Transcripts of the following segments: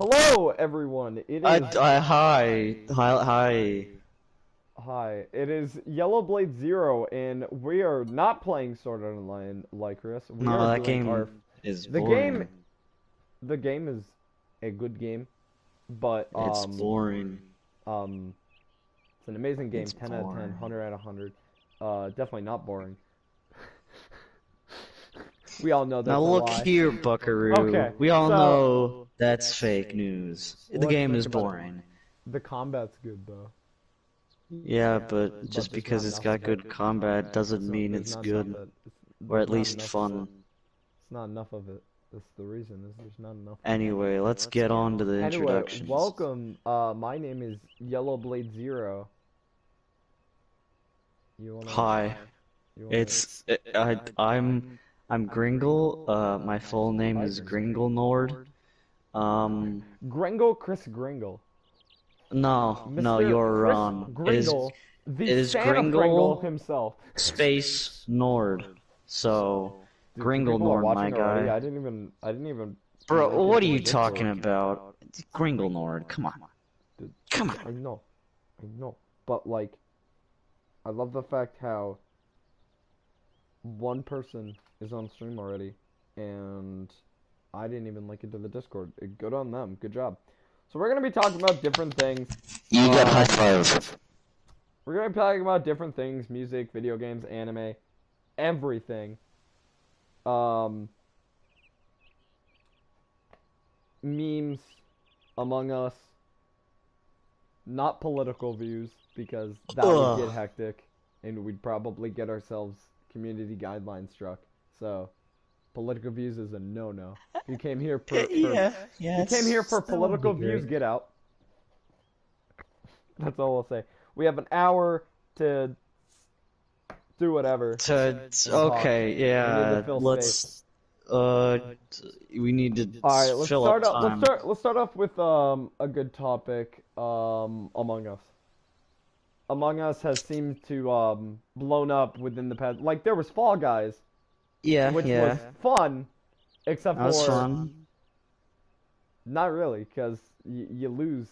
Hello, everyone. It is Hi. hi. It is Yellowblade 0, and we are not playing Sword Art Online Lycris. We No, are that doing game our is the game. boring. The game is a good game, but It's boring. it's an amazing game. It's 10 out of 10, boring. 100 out of 100. Definitely not boring. We all know Now that's a look lie. here, Buckaroo. Okay, We all so know that's fake news. The let's game think is about it. boring. The combat's good though. Yeah, but just there's because not it's enough got of it. good combat doesn't mean There's it's not enough good, of it. or There's at not least enough of it. fun. It's not enough of it. That's the reason. Is there's not enough of it. Anyway, let's get on to the Anyway, introductions. welcome. My name is Yellowblade 0. You wanna? Hi. You wanna? I'm Gringle. My full name is Gringle Nord. Gringle, Chris Gringle. No, Mr. you're Chris wrong. Gringle, the It is Santa Pringle Gringle himself. space Nord. So, Dude, two Gringle people are Nord, my watching already. guy. I didn't even. Bro, make what it are to you the talking Discord. about? Gringle Nord, come on. Dude, Come I on. know, but like, I love the fact how one person is on stream already, and I didn't even link it to the Discord. Good on them. Good job. So we're gonna be talking about different things. You got high five. We're gonna be talking about different things: music, video games, anime, everything. Memes, Among Us. Not political views, because that would get hectic, and we'd probably get ourselves community guidelines struck. So, political views is a no-no. If you came here for Yeah, you came here for that would be political views, great. get out. That's all I'll say. We have an hour to do whatever. Okay, We need to yeah, fill let's, space. we need to All right, let's fill start up up. time. Let's start off with a good topic. Among Us. Among Us has seemed to blown up within the past. Like there was Fall Guys, Yeah, which yeah, was fun, except that was for fun. not really, because you lose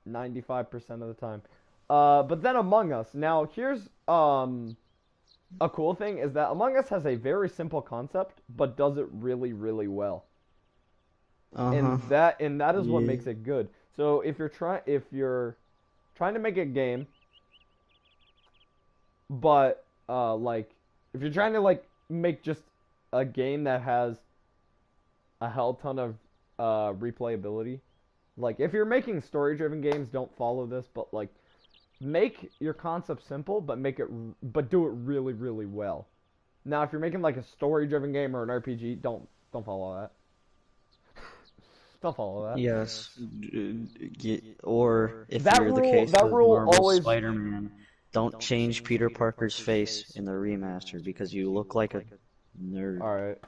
95% of the time. But then Among Us. Now here's a cool thing is that Among Us has a very simple concept, but does it really, really well. Uh-huh. And that is what Yeah. makes it good. So if you're trying to make a game, but like if you're trying to like make just a game that has a hell ton of replayability, like if you're making story-driven games, don't follow this, but like make your concept simple, but do it really, really well. Now, if you're making like a story-driven game or an RPG, don't follow that. Don't follow that. Yes. Or if That you're the rule case that of rule Marvel always Spider-Man, don't change Peter Parker's face in the remaster because you look like a nerd. All right.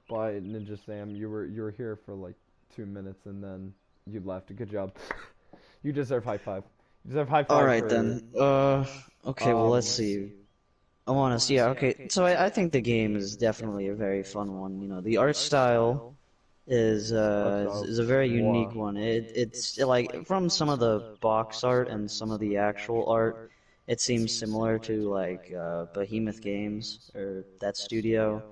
But Ninja Sam, you were here for like 2 minutes and then you left. Good job. You deserve high five. You deserve high five. All right for, then. Okay. Well, let's see. I want to see. Yeah. Okay. So I think the game is definitely a very fun one. You know, the art style is a very unique one. It's like from some of the box art and some of the actual art, it seems similar to like Behemoth Games or that studio,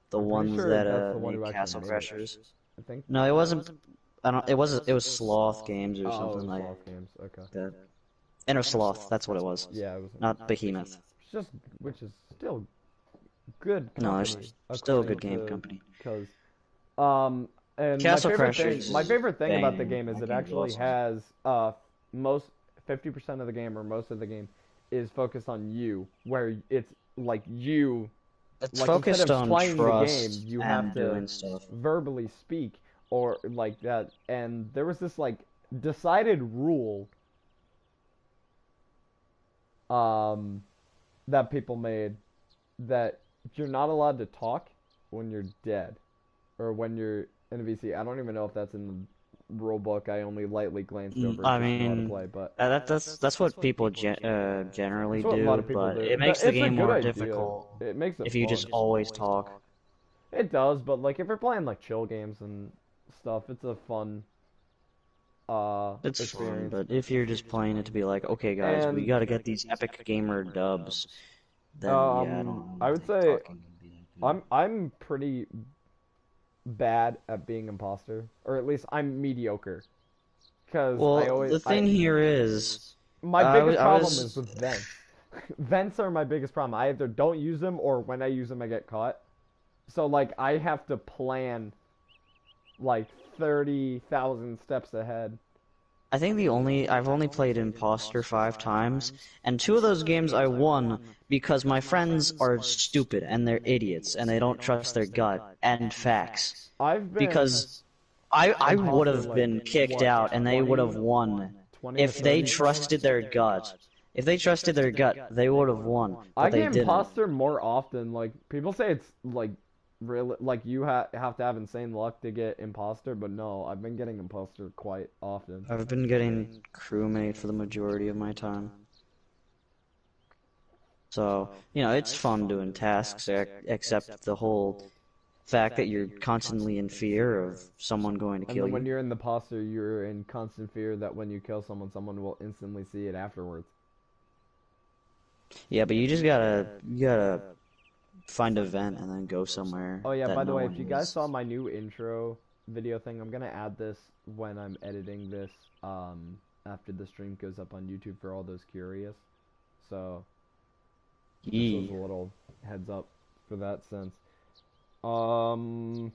the I'm pretty ones sure that that's the one made who actually Castle made it. Crashers. I think. No, it wasn't. I don't. It was Sloth Games or Oh, it something was like Lost Games. Okay. that. Inner Sloth, that's what it was. Yeah, it was. Not Behemoth. Which is still good No, company. it's still a good game company. Because, and Castle my Crashers favorite thing about the banging. game is That it game's actually awesome. has most 50% of the game or most of the game is focused on you, where it's like you, It's like instead focused of on playing the game, trust you have and to doing stuff. verbally speak or like that. And there was this like decided rule um that people made that you're not allowed to talk when you're dead or when you're in a VC. I don't even know if that's in the rule book. I only lightly glanced over it I just to know how to mean, play, but that's what people generally that's what a lot do, of people but do. it makes the It's a game good more idea. difficult It makes it if you fun. just always talk. It does, but like if you're playing like chill games and stuff, it's a fun It's fun, experience. but if you're just playing it to be like, okay, guys, we And gotta get these epic gamer dubs, then yeah, I I don't would think say talking can be that good. I'm pretty bad at being imposter, or at least I'm mediocre. Because Well, the thing here is, my biggest I problem is was, with vents. Vents are my biggest problem. I either don't use them or when I use them I get caught. So like I have to plan like 30,000 steps ahead. I think I've only played Imposter 5 times, and 2 of those games I won because my friends are stupid and they're idiots and they don't trust their gut and facts. I've been Because I would imposter have like been kicked what out and they would have 20 won. 20 or If they 30 times. trusted their gut. If they trusted their gut, they would have won, I but they get didn't. imposter more often. Like people say it's like really like you have to have insane luck to get imposter, but no, I've been getting imposter quite often. I've been getting crewmate for the majority of my time. So, it's fun doing tasks, except the whole fact that you're constantly in fear of someone going to And kill then when you. you're in the imposter, you're in constant fear that when you kill someone, someone will instantly see it afterwards. Yeah, but you gotta find a vent and then go somewhere Oh yeah, that by the no way, one if you guys is. saw my new intro video thing, I'm gonna add this when I'm editing this after the stream goes up on YouTube for all those curious. So just as a Yee. little heads up for that sense. Um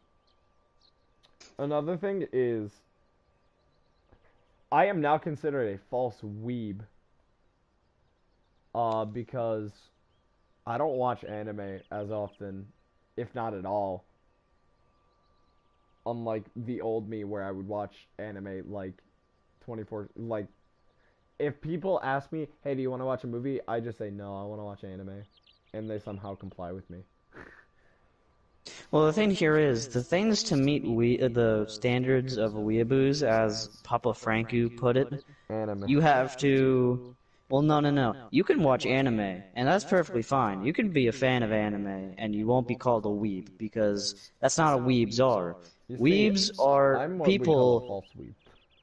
Another thing is I am now considered a false weeb because I don't watch anime as often, if not at all. Unlike the old me where I would watch anime like 24 like if people ask me, "Hey, do you want to watch a movie?" I just say, "No, I want to watch anime." And they somehow comply with me. Well, the thing here is, the things to meet the standards of weeaboos, as Papa Franco put it, Anime. you have to. Well, no, no, no. You can watch anime, and that's perfectly fine. You can be a fan of anime, and you won't be called a weeb, because that's not what weebs are. You see, Weebs are I'm what we call a people. false weeb.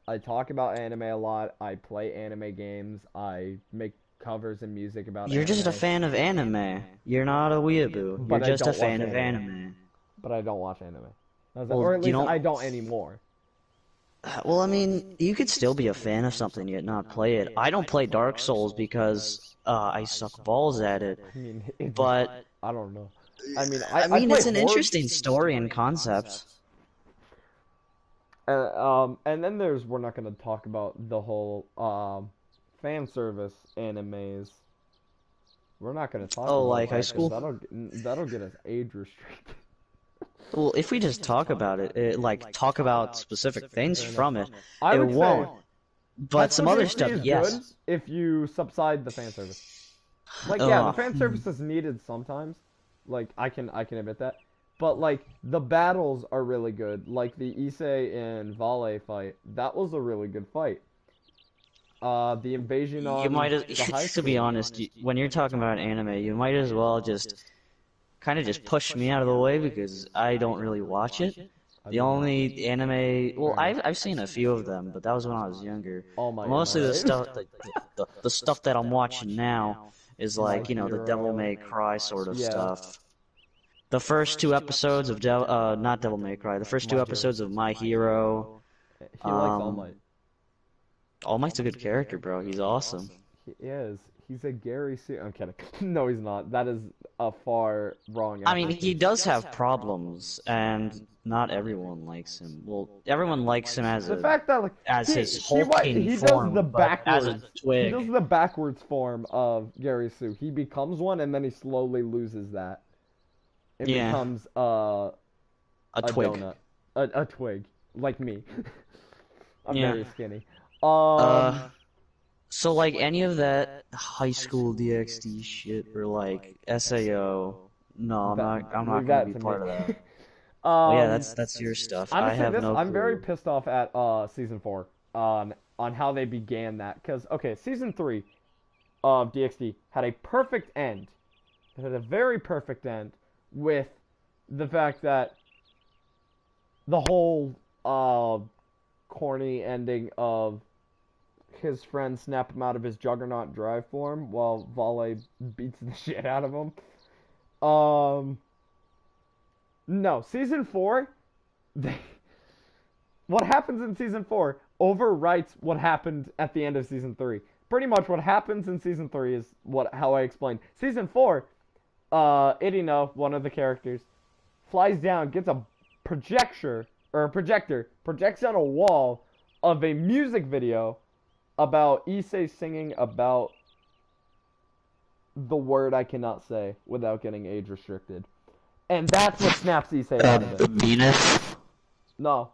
I talk about anime a lot. I play anime games. I make covers and music about You're just a anime. fan of anime. You're not a weeaboo. You're But I just a don't watch fan of anime. anime. But I don't watch anime. Or Well, at you least I don't. don't anymore. Well, I mean, you could still be a fan of something yet not play it. I don't play Dark Souls because I suck balls at it. I mean, it's just, But I don't know. I mean, I I mean, play it's an Horde. interesting story and concept. And then we're not gonna talk about the whole fan service animes. We're not gonna talk Oh, about like high that because school? that'll get us age restricted. Well, if we just talk about it, like talk about specific things from it, I it would say won't. High But School some other DxD stuff, is yes. good if you subside the fan service. Like yeah, the Ugh. fan service is needed sometimes. Like I can admit that. But like the battles are really good. Like the Issei and Vale fight, that was a really good fight. The invasion You on might, the high to be school. honest, when you're talking about anime, you might as well just kind of just push me out of the way because I don't really watch it. I The do not. only anime, well, Fair enough. I've seen a few of them, but that was when I was younger. All Might, am I Mostly the right? stuff the stuff that I'm watching now is My like, the Devil Hero. May Cry sort of Yeah. stuff. The first 2 episodes of not Devil May Cry, the first My 2 episodes of My Hero. He likes All Might. All Might's a good character, bro. He's awesome. He is. He's a Gary Sue. I'm kidding. No, he's not. That is a far wrong. I mean, he does have problems, and not everyone likes him. Well, everyone likes him as the fact that like his hulking he form, does the but as a backwards. He twig. does the backwards form of Gary Sue. He becomes one, and then he slowly loses that. It Yeah. becomes A twig. donut, a twig, like me. I'm Yeah. very skinny. So like any of that high school DxD shit or like SAO, no, I'm not leave gonna that be to part me. of that. Um, Yeah, that's your stuff. I'm I gonna say have this. no I'm very clue. pissed off at season 4 on how they began that. Cause okay, season 3 of DxD had a perfect end. It had a very perfect end with the fact that the whole corny ending of his friend snap him out of his Juggernaut drive form while Vale beats the shit out of him. No, season 4, what happens in season 4 overwrites what happened at the end of season 3. Pretty much what happens in season 3 is how I explained. Season 4, Irina, one of the characters, flies down, gets a projector, projects on a wall of a music video about Issei singing about the word I cannot say without getting age restricted. And that's what snaps Issei out of it. Venus? No.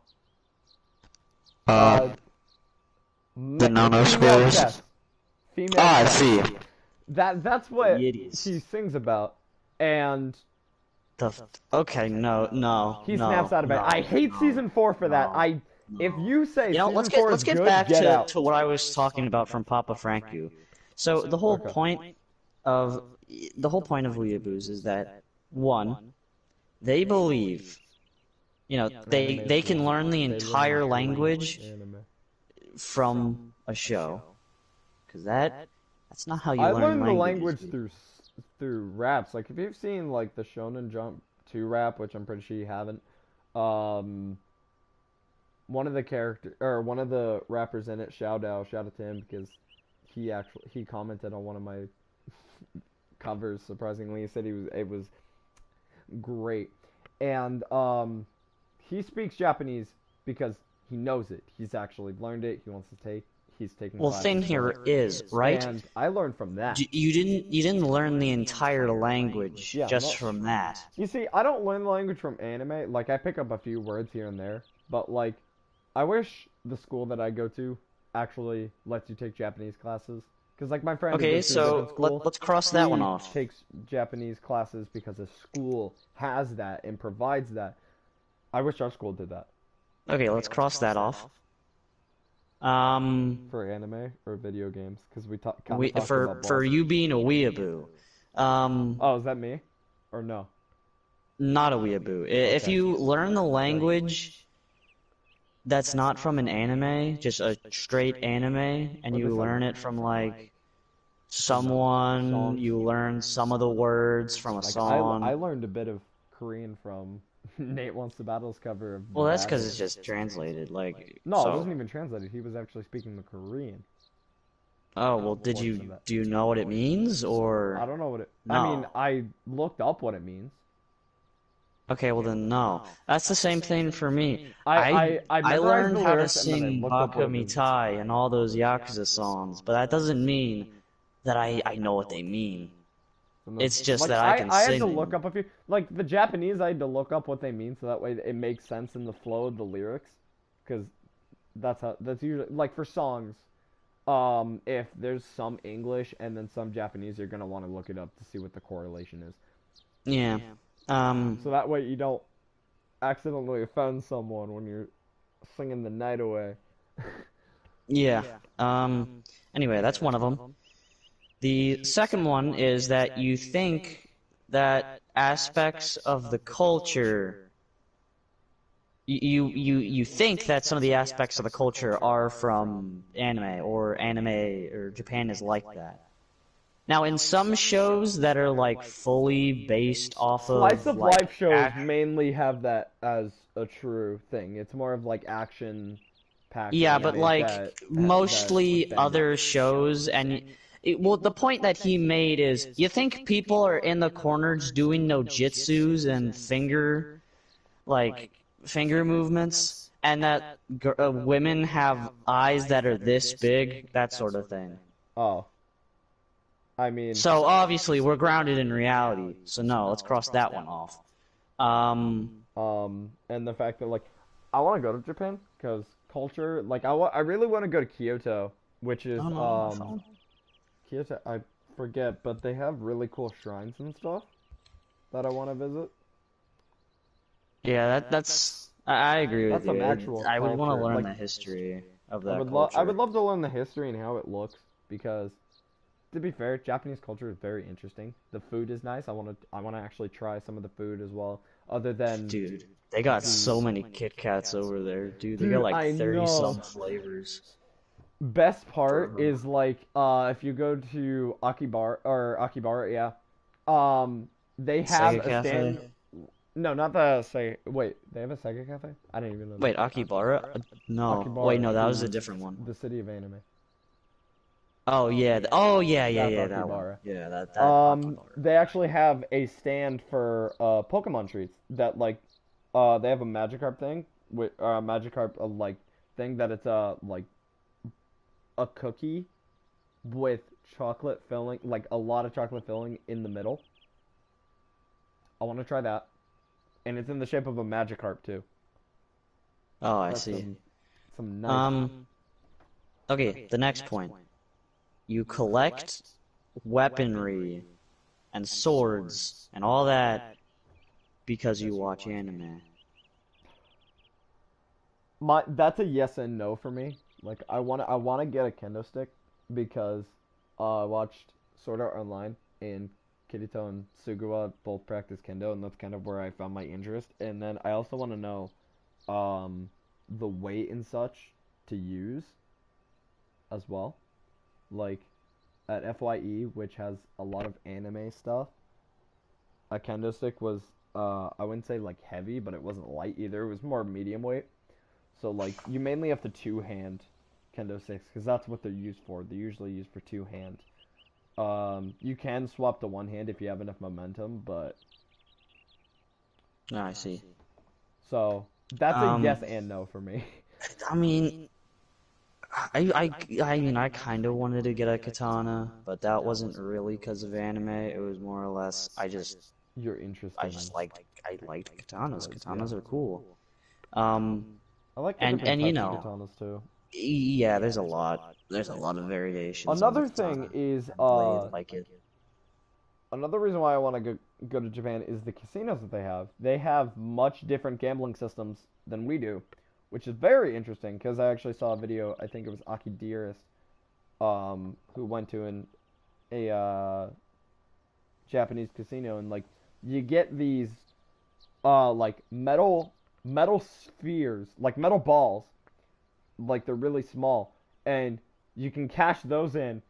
The nanospheres? Female I chess. see. That's what Yiddies. he sings about. And okay, no. he snaps out of it. I hate season 4 for that. If you say season 4 let's is get good, back get out. to what I was talking about from Papa Franku. So the whole point of weeaboos is that, one, they believe, they can learn the entire language from a show, because that's not how you learn language. I learned the language through raps. Like, if you've seen like the Shonen Jump 2 rap, which I'm pretty sure you haven't, one of the rappers in it, shout out to him, because he commented on one of my covers. Surprisingly, he said it was great, and he speaks Japanese because he knows it. He's actually learned it. He's taking. Well, thing here is, right? And I learned from that. You didn't learn the entire language from that. You see, I don't learn the language from anime. Like, I pick up a few words here and there, but like, I wish the school that I go to actually lets you take Japanese classes. Because, like, my friend... Okay, so let's cross that one off. Takes Japanese classes because the school has that and provides that. I wish our school did that. Okay, let's cross that off. For anime or video games, because we talked about for you being a weeaboo. Oh, is that me? Or no? Not a weeaboo. If you learn the language that's not from an anime, just a straight anime, and you learn it from like someone, you learn some of the words from a song. I learned a bit of Korean from Nate Wants the Battles cover of... Well, that's because it's just translated, like... No, it wasn't even translated. He was actually speaking the Korean. Oh, well, do you know what it means, or... I don't know what it... No. I mean, I looked up what it means. Okay, well then no. That's the same thing for me. I learned how to sing Baka Mitai and all those Yakuza songs, but that doesn't mean that I know what they mean. It's just like, that I can sing. I had to look up a few... Like, the Japanese, I had to look up what they mean, so that way it makes sense in the flow of the lyrics. Because that's usually... Like, for songs, if there's some English and then some Japanese, you're going to want to look it up to see what the correlation is. Yeah. So that way you don't accidentally offend someone when you're singing the night away. Yeah. Anyway, that's one of them. The second one is that you think that aspects of the culture, you think that some of the aspects of the culture are from anime or Japan is like that. Now, in some shows that are like fully based off of slice of life shows mainly have that as a true thing. It's more of like action packed. Yeah, but like mostly other shows and. Well, the point that he made is, you think people are in the corners doing no jitsus and finger movements, and that women have eyes that are this big, that sort of thing. Oh. I mean... So, obviously, we're grounded in reality, so no, let's cross that one off. And the fact that, like, I want to go to Japan, because culture, like, I really want to go to Kyoto, which is, Kyoto, I forget, but they have really cool shrines and stuff that I want to visit. Yeah, I agree with you. I would want to learn the history of that culture. I would love to learn the history and how it looks, because, to be fair, Japanese culture is very interesting. The food is nice. I want to actually try some of the food as well. other than Dude, they got so many Kit Kats over there, dude. They got dude, like I 30 know. some flavors. Best part For is like if you go to Akibara, yeah. They have Sega a stand. Cafe. No, not the Sega. Wait, they have a Sega Cafe? I didn't even know that. Wait, Akibara? No. Wait, Akibara, no, that was a different one. the city of anime. Oh yeah, oh yeah, yeah, That's yeah, that one. Akibara. Yeah, that Akibara. They actually have a stand for Pokemon treats that like they have a Magikarp thing with Magikarp like thing that it's like a cookie with chocolate filling, like a lot of chocolate filling in the middle. I want to try that, and it's in the shape of a Magikarp too. Oh, I That's see. some nice. Okay, the next point. You collect weaponry and swords and all that because you watch anime. That's a yes and no for me. Like I wanna get a kendo stick because I watched Sword Art Online and Kirito and Sugawa both practice kendo, and that's kind of where I found my interest. And then I also want to know the weight and such to use as well. Like at FYE, which has a lot of anime stuff, a kendo stick was I wouldn't say like heavy, but it wasn't light either. It was more medium weight. So like you mainly have to two hand kendo sticks because that's what they're used for. They're usually used for two hand. You can swap to one hand if you have enough momentum, but Oh, I see. so that's a yes and no for me. I mean, I kind of wanted to get a katana, but that wasn't really because of anime. It was more or less You're interested. I liked katanas. Katanas yeah. are cool. I like the and different you types know, of katanas too. yeah, there's a lot. There's a lot of variations on the Another thing katana. is I really like it. another reason why I want to go to Japan is the casinos that they have. They have much different gambling systems than we do, which is very interesting because I actually saw a video. I think it was Aki Dearest, who went to a Japanese casino, and like you get these like metal spheres, like metal balls, like they're really small, and you can cash those in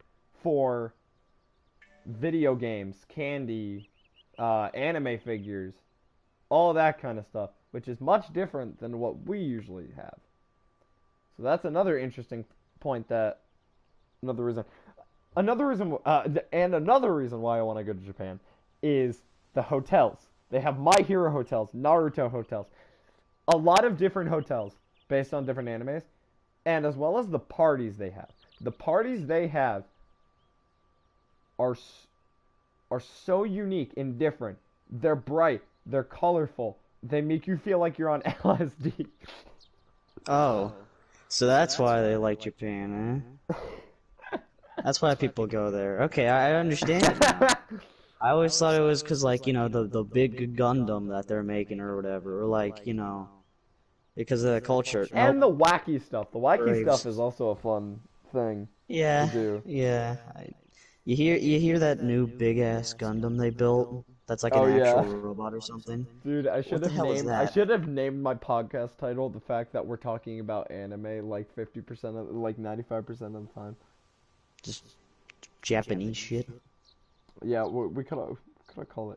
for video games, candy, anime figures, all that kind of stuff, which is much different than what we usually have. So that's another interesting point. That another reason, and another reason why I want to go to Japan is the hotels. They have My Hero hotels, Naruto hotels, a lot of different hotels based on different animes, and as well as the parties they have. The parties they have are so unique and different. They're bright, they're colorful, they make you feel like you're on LSD. Oh, so that's why they like Japan, eh? That's why people go there. Okay, I understand it now. I always thought it was because, like, you know, the big Gundam that they're making or whatever, or like, you know, because of the culture. And the Nope. wacky stuff. The wacky stuff Braves. is also a fun thing to Yeah, do. yeah. You hear that new big ass Gundam they built? That's like an Oh actual yeah. robot or something. Dude, What the hell is I that? should have named my podcast title the fact that we're talking about anime like 50% of like 95% of the time. Just Japanese shit. Yeah, we could have called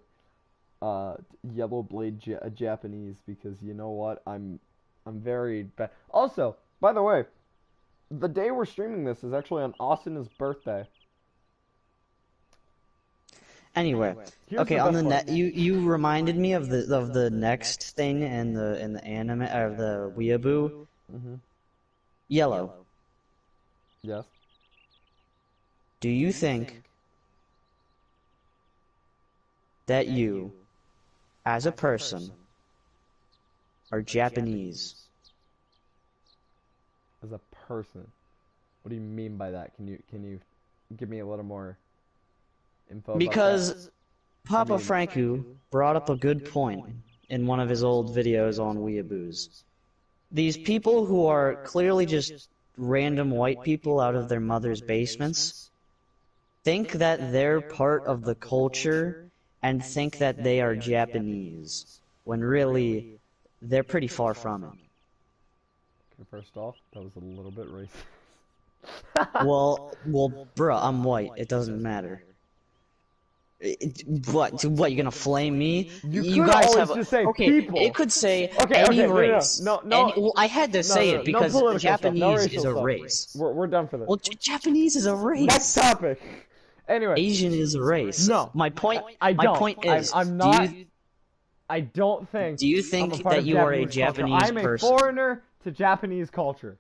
it Japanese because you know what? I'm very bad. Also, by the way, the day we're streaming this is actually on Austin's birthday. Anyway, Here's okay, the on best the part. net, you reminded me of the next thing in the anime of the weeaboo. Mhm. Yellow. Yes. Do you think that you, as a person, are Japanese? As a person. What do you mean by that? Can you give me a little more info about that? Because Papa I mean, Franku brought up a good point in one of his old videos on weeaboos. These people who are clearly just random white people out of their mother's basements think that they're part of the culture and think that they are Japanese. when really they're pretty far from it. Okay, first off, that was a little bit racist. Well, bruh, I'm white. It doesn't matter. What? You gonna flame me? You could guys always have just say okay. people. It could say Okay, any okay, race. no, Well, I had to say it no because political stuff, no Japanese racial is a stuff. race. We're done for this. Well, Japanese is a race. Next topic. Anyway, Asian is a race. no. My point. I don't. My point is, I'm not. I don't think. Do you I'm a think part that of you are a Japanese culture. Japanese I'm person? a foreigner to Japanese culture.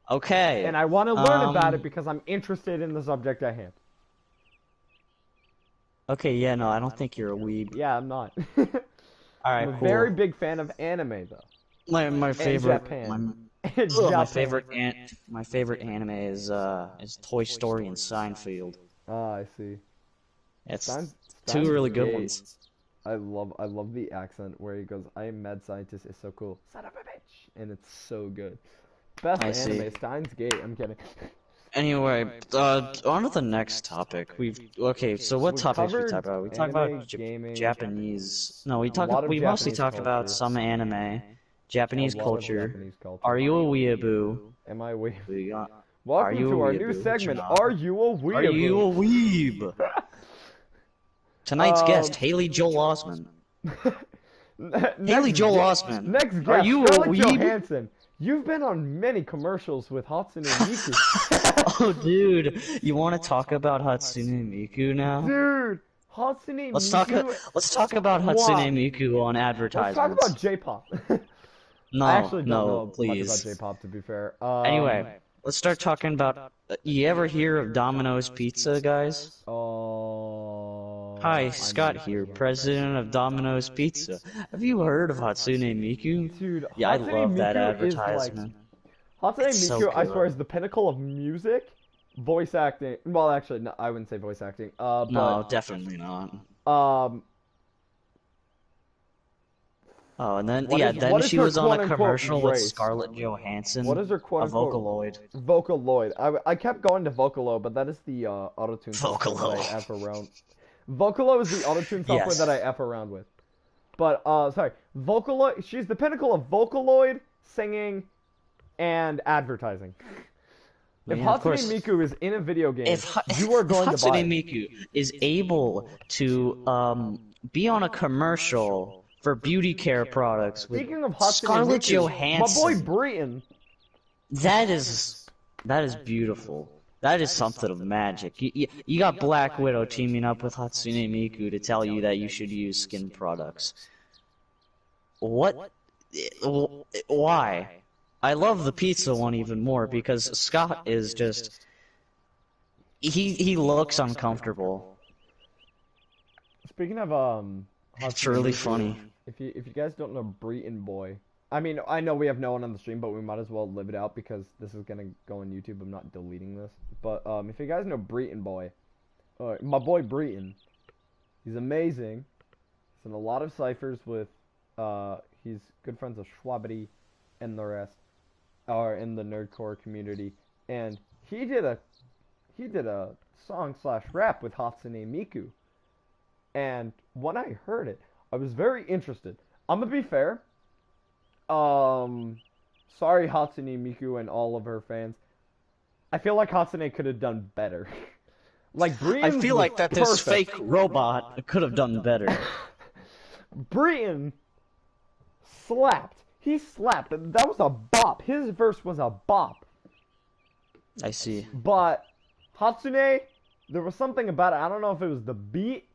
Okay. And I want to learn about it because I'm interested in the subject at hand. Okay, yeah, no, I don't think you're a weeb. Yeah, I'm not. Alright, I'm a cool. very big fan of anime, though. My favorite. Japan. My favorite anime is Toy Story and Seinfeld. Ah, I see. It's two really good ones. I love the accent where he goes, "I am mad scientist, it's so cool. Son of a bitch." And it's so good. Best anime, Steins Gate, I'm kidding. Anyway, on to the next topic. Okay, so what topics we talk about? We talk about Japanese. No, we mostly talk about some anime, Japanese culture. Are you a weeaboo? Am I a weeb? Are Welcome you to a our weeaboo? new segment, Are You a Weeaboo? Are you a weeb? Tonight's guest, Haley Joel Osment. Haley Joel Osment. Next guest, Are you Scarlett a weeb? Johansson. You've been on many commercials with Hatsune Miku. Oh, dude, you want to talk about Hatsune Miku now? Dude, Hatsune Miku. Let's talk about Hatsune Miku on advertisements. Let's talk about J-pop. No, I actually don't know please. much about J-pop, to be fair. Anyway, let's start talking about. You ever hear of Domino's Pizza, guys? Hi, Scott here, president of Domino's Pizza. Have you heard of Hatsune Miku? Dude, yeah, Hatsune I love that Miku advertisement. Hatsune Miku, so I swear, is the pinnacle of music, voice acting. Well, actually, no, I wouldn't say voice acting. No, definitely not. Oh, and then then she was on a commercial with Scarlett Johansson. What is her quote-unquote Vocaloid? Vocaloid. I kept going to Vocalo, but that is the autotune software that I F around. Vocalo is the autotune software that I F around with. But sorry, Vocaloid. She's the pinnacle of Vocaloid, singing, and advertising. If Hatsune Miku is in a video game, you are going to buy it. Hatsune Miku is able to be on a commercial for beauty care products with Scarlett Johansson. My boy Britain. That is beautiful. That is something of magic. You got Black Widow teaming up with Hatsune Miku to tell you that you should use skin products. What? Why? I love the pizza one even more because Scott is just... He looks uncomfortable. Speaking of it's really funny. If you guys don't know Breton Boy, I mean, I know we have no one on the stream, but we might as well live it out because this is gonna go on YouTube. I'm not deleting this. But if you guys know Breton Boy, my boy Breton, he's amazing. He's in a lot of ciphers with he's good friends with Schwabity and the rest are in the nerdcore community, and he did a song / rap with Hatsune Miku. And when I heard it, I was very interested. I'm gonna be fair. Sorry Hatsune Miku and all of her fans. I feel like Hatsune could have done better. Like Brienne. I feel like that this fake robot could have done better. Brienne slapped. He slapped. That was a bop. His verse was a bop. I see. But Hatsune, there was something about it. I don't know if it was the beat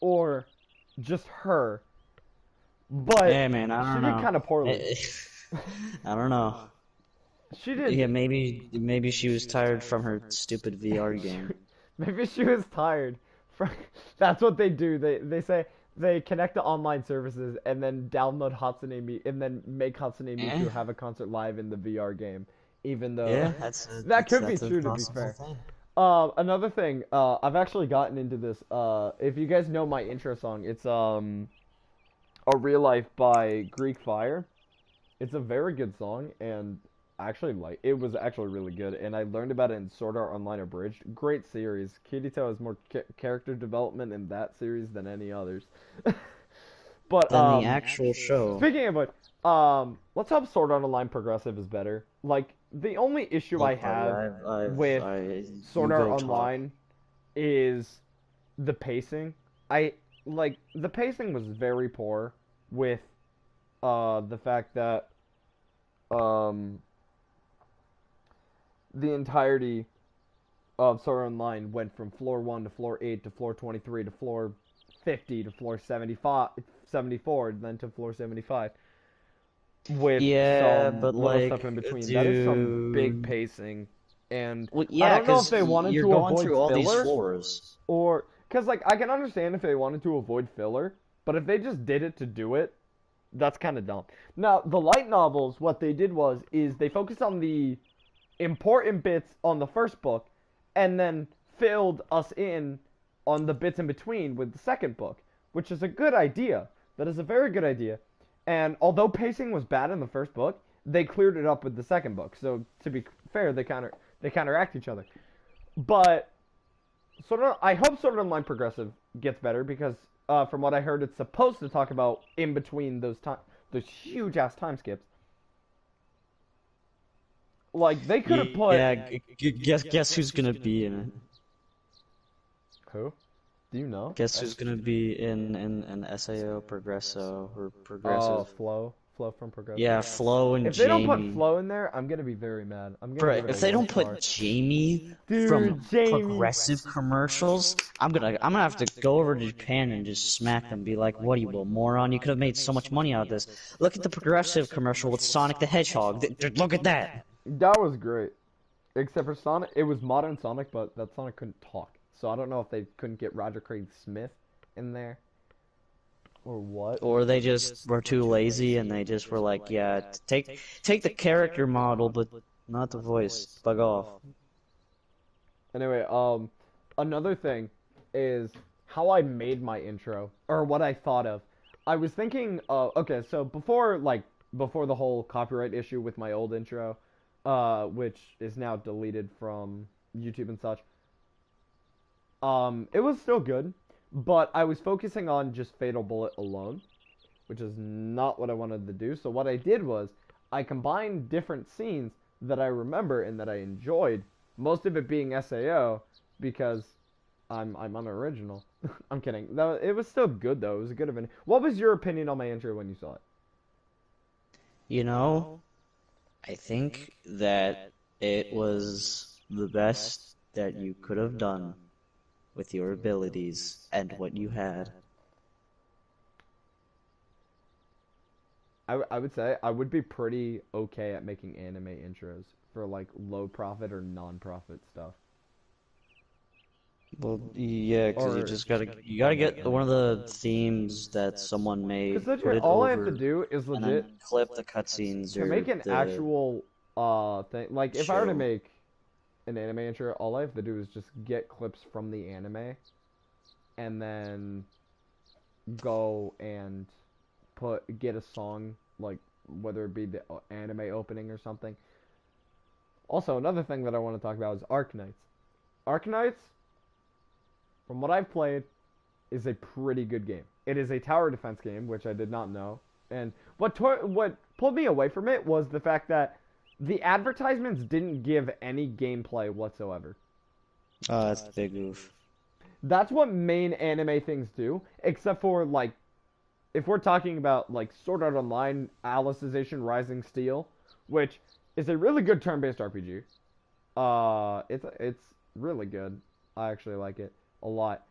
or just her, but yeah, man, I don't know. She did kind of poorly. I don't know. She did. Yeah, maybe she was tired from her stupid VR game. Maybe she was tired. That's what they do. They say they connect to online services and then download Hatsune Miku and then make Hatsune Miku have a concert live in the VR game, even though that could be true to be fair. Another thing, I've actually gotten into this. If you guys know my intro song, it's A Real Life by Greek Fire. It's a very good song, and it was actually really good, and I learned about it in Sword Art Online Abridged. Great series. Kirito has more character development in that series than any others. But than the actual show. speaking of which, let's hope Sword Art Online Progressive is better. Like the only issue I Look, buddy, have with Sword you Art go talk. Online is the pacing. I the pacing was very poor with the fact that um the entirety of Sword Art Online went from floor 1 to floor 8 to floor 23 to floor 50 to floor 75, 74, then to floor 75 with Yeah, some but little stuff in between. That is some big dude. pacing. And Well, I yeah, don't know if because they wanted you're to going avoid through all these filler floors. or because like I can understand if they wanted to avoid filler, but if they just did it to do it, that's kind of dumb. Now, the light novels, what they did was is they focused on the important bits on the first book and then filled us in on the bits in between with the second book, which is a good idea. That is a very good idea. And although pacing was bad in the first book, they cleared it up with the second book. So to be fair, they counteract each other. But I hope Sword Art Online Progressive gets better because from what I heard, it's supposed to talk about in between those huge ass time skips. Like they could have put Yeah, guess who's gonna be in it? who? Do you know? Guess who's gonna be in SAO Progresso or Oh, Progressive? Flo from Progressive. Yeah, Flo and If they don't put Jamie. Flo in there, I'm gonna be very mad. I'm gonna Bro, give it a if they low don't star. put Jamie Dude, from Jamie. Progressive commercials, I'm gonna have to go over to Japan and just smack them. Be like, "What are you, a moron? You could have made so much money out of this. Look at the Progressive commercial with Sonic the Hedgehog. Look at that." That was great. Except for Sonic, it was modern Sonic, but that Sonic couldn't talk. So I don't know if they couldn't get Roger Craig Smith in there or what. Or they just were too lazy and they just were like, "Yeah, take the character model, but not the voice. Bug off." Anyway, another thing is how I made my intro or what I thought of. I was thinking, okay, so before the whole copyright issue with my old intro, which is now deleted from YouTube and such. It was still good, but I was focusing on just Fatal Bullet alone, which is not what I wanted to do. So what I did was I combined different scenes that I remember and that I enjoyed, most of it being SAO because I'm unoriginal. I'm kidding. No, it was still good though. It was a good event. What was your opinion on my intro when you saw it? You know, I think that it was the best that you could have done with your abilities and what you had. I would say I would be pretty okay at making anime intros for like low profit or non-profit stuff. Well, yeah, because Or you gotta get one of the themes that someone made, because put legit, it all I have to over, do is and legit then clip the cutscenes to or make an the actual thing. Like if I were to show. make an anime intro, all I have to do is just get clips from the anime and then go and get a song like whether it be the anime opening or something. Also, another thing that I want to talk about is Arknights. Arknights, from what I've played, is a pretty good game. It is a tower defense game, which I did not know. And what pulled me away from it was the fact that the advertisements didn't give any gameplay whatsoever. Oh, that's a big oof. That's what main anime things do, except for like if we're talking about like Sword Art Online, Alicization, Rising Steel, which is a really good turn-based RPG. It's really good. I actually like it a lot.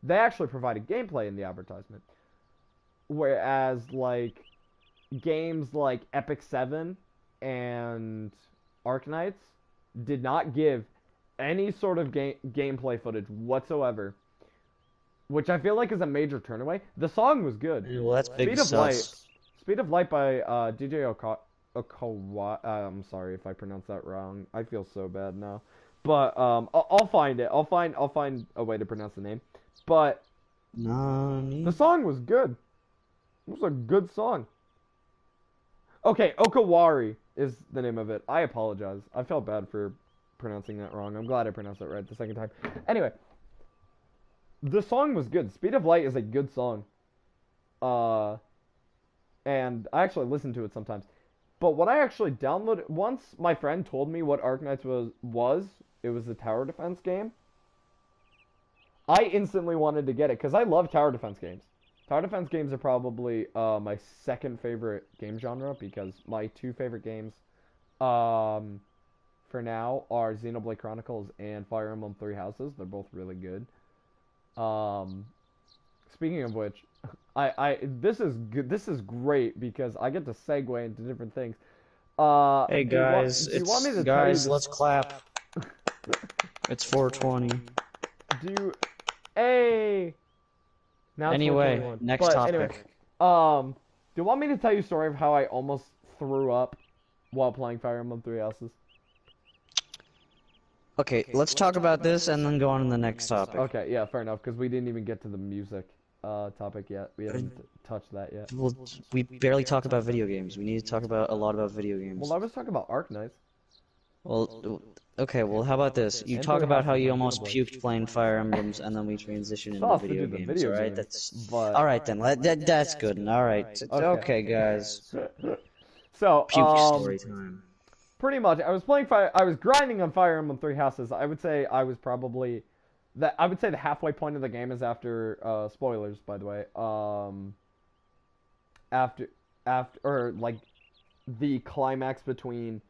They actually provided gameplay in the advertisement, whereas like games like Epic 7 and Arknights did not give any sort of gameplay footage whatsoever, which I feel like is a major turn away. The song was good. Well, that's big Speed of Light, sus. Speed of Light by DJ Okawa. I'm sorry if I pronounced that wrong. I feel so bad now, but I'll find it. I'll find a way to pronounce the name. But Nani? the song was good. It was a good song. Okay, Okawari is the name of it. I apologize. I felt bad for pronouncing that wrong. I'm glad I pronounced it right the second time. Anyway, the song was good. Speed of Light is a good song. and I actually listen to it sometimes. But when I actually downloaded, once my friend told me what Arknights was, it was a tower defense game. I instantly wanted to get it because I love tower defense games. Tower defense games are probably my second favorite game genre because my two favorite games, for now are Xenoblade Chronicles and Fire Emblem Three Houses. They're both really good. Speaking of which, this is good. This is great because I get to segue into different things. Hey guys, do you want me to tell you guys, this? let's clap. It's 4:20. Do hey. Now it's Anyway, 4:21. next But topic. anyway, do you want me to tell you a story of how I almost threw up while playing Fire Emblem Three Houses? Okay, let's talk about this and then go on to the next topic. Okay, yeah, fair enough, because we didn't even get to the music topic yet. We haven't touched that yet. Well, we barely talk about video games. We need to talk about a lot about video games. Well, I was talking about Arknights. Well, okay, well, how about this? You talk about how you almost puked playing Fire Emblems, and then we transition into video games, alright? Alright then, that's good. Alright, okay, guys. So, Puke story time. Pretty much, I was grinding on Fire Emblem Three Houses. I would say I was probably the halfway point of the game is after spoilers, by the way. After or like the climax between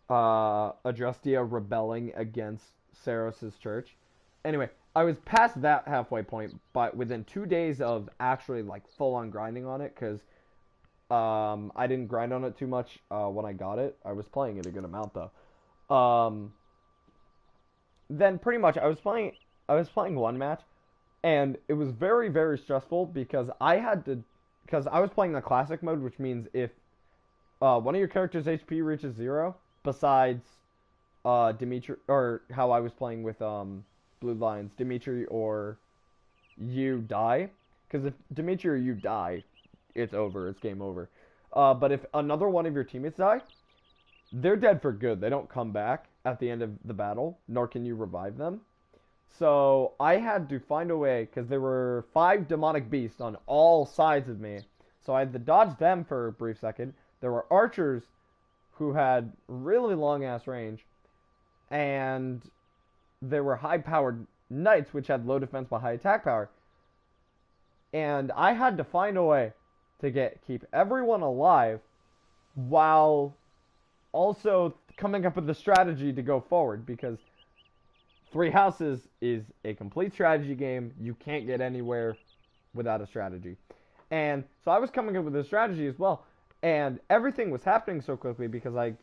Adrestia rebelling against Saros' church. Anyway, I was past that halfway point, but within 2 days of actually like full on grinding on it, because I didn't grind on it too much when I got it. I was playing it a good amount though. Then pretty much I was playing one match, and it was very, very stressful because I was playing the classic mode, which means if one of your characters' HP reaches 0, besides Dimitri, or how I was playing with Blue Lions, Dimitri or you die. Because if Dimitri or you die, it's over. It's game over. But if another one of your teammates die, they're dead for good. They don't come back at the end of the battle, nor can you revive them. So I had to find a way, because there were 5 demonic beasts on all sides of me. So I had to dodge them for a brief second. There were archers who had really long-ass range. And there were high-powered knights, which had low defense but high attack power. And I had to find a way to keep everyone alive while also coming up with a strategy to go forward, because Three Houses is a complete strategy game. You can't get anywhere without a strategy. And so I was coming up with a strategy as well, and everything was happening so quickly because I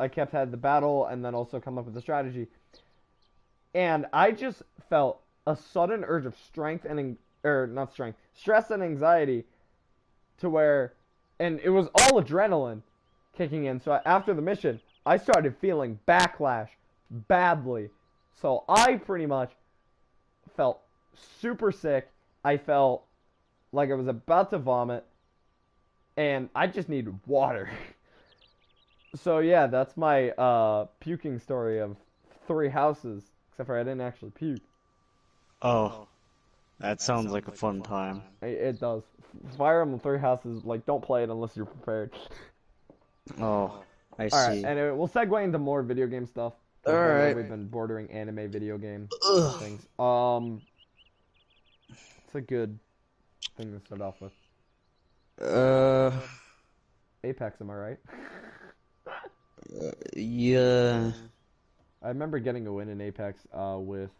kept had the battle and then also come up with the strategy. And I just felt a sudden urge of stress and anxiety, to where, and it was all adrenaline kicking in. So after the mission, I started feeling backlash badly. So I pretty much felt super sick. I felt like I was about to vomit, and I just needed water. So yeah, that's my puking story of Three Houses, except for I didn't actually puke. Oh, that sounds like a fun time. It does. Fire Emblem Three Houses, like, don't play it unless you're prepared. Oh, I see. Alright, anyway, we'll segue into more video game stuff. Alright. We've been bordering anime video game Ugh. things. It's a good thing to start off with. Apex, am I right? Yeah. I remember getting a win in Apex with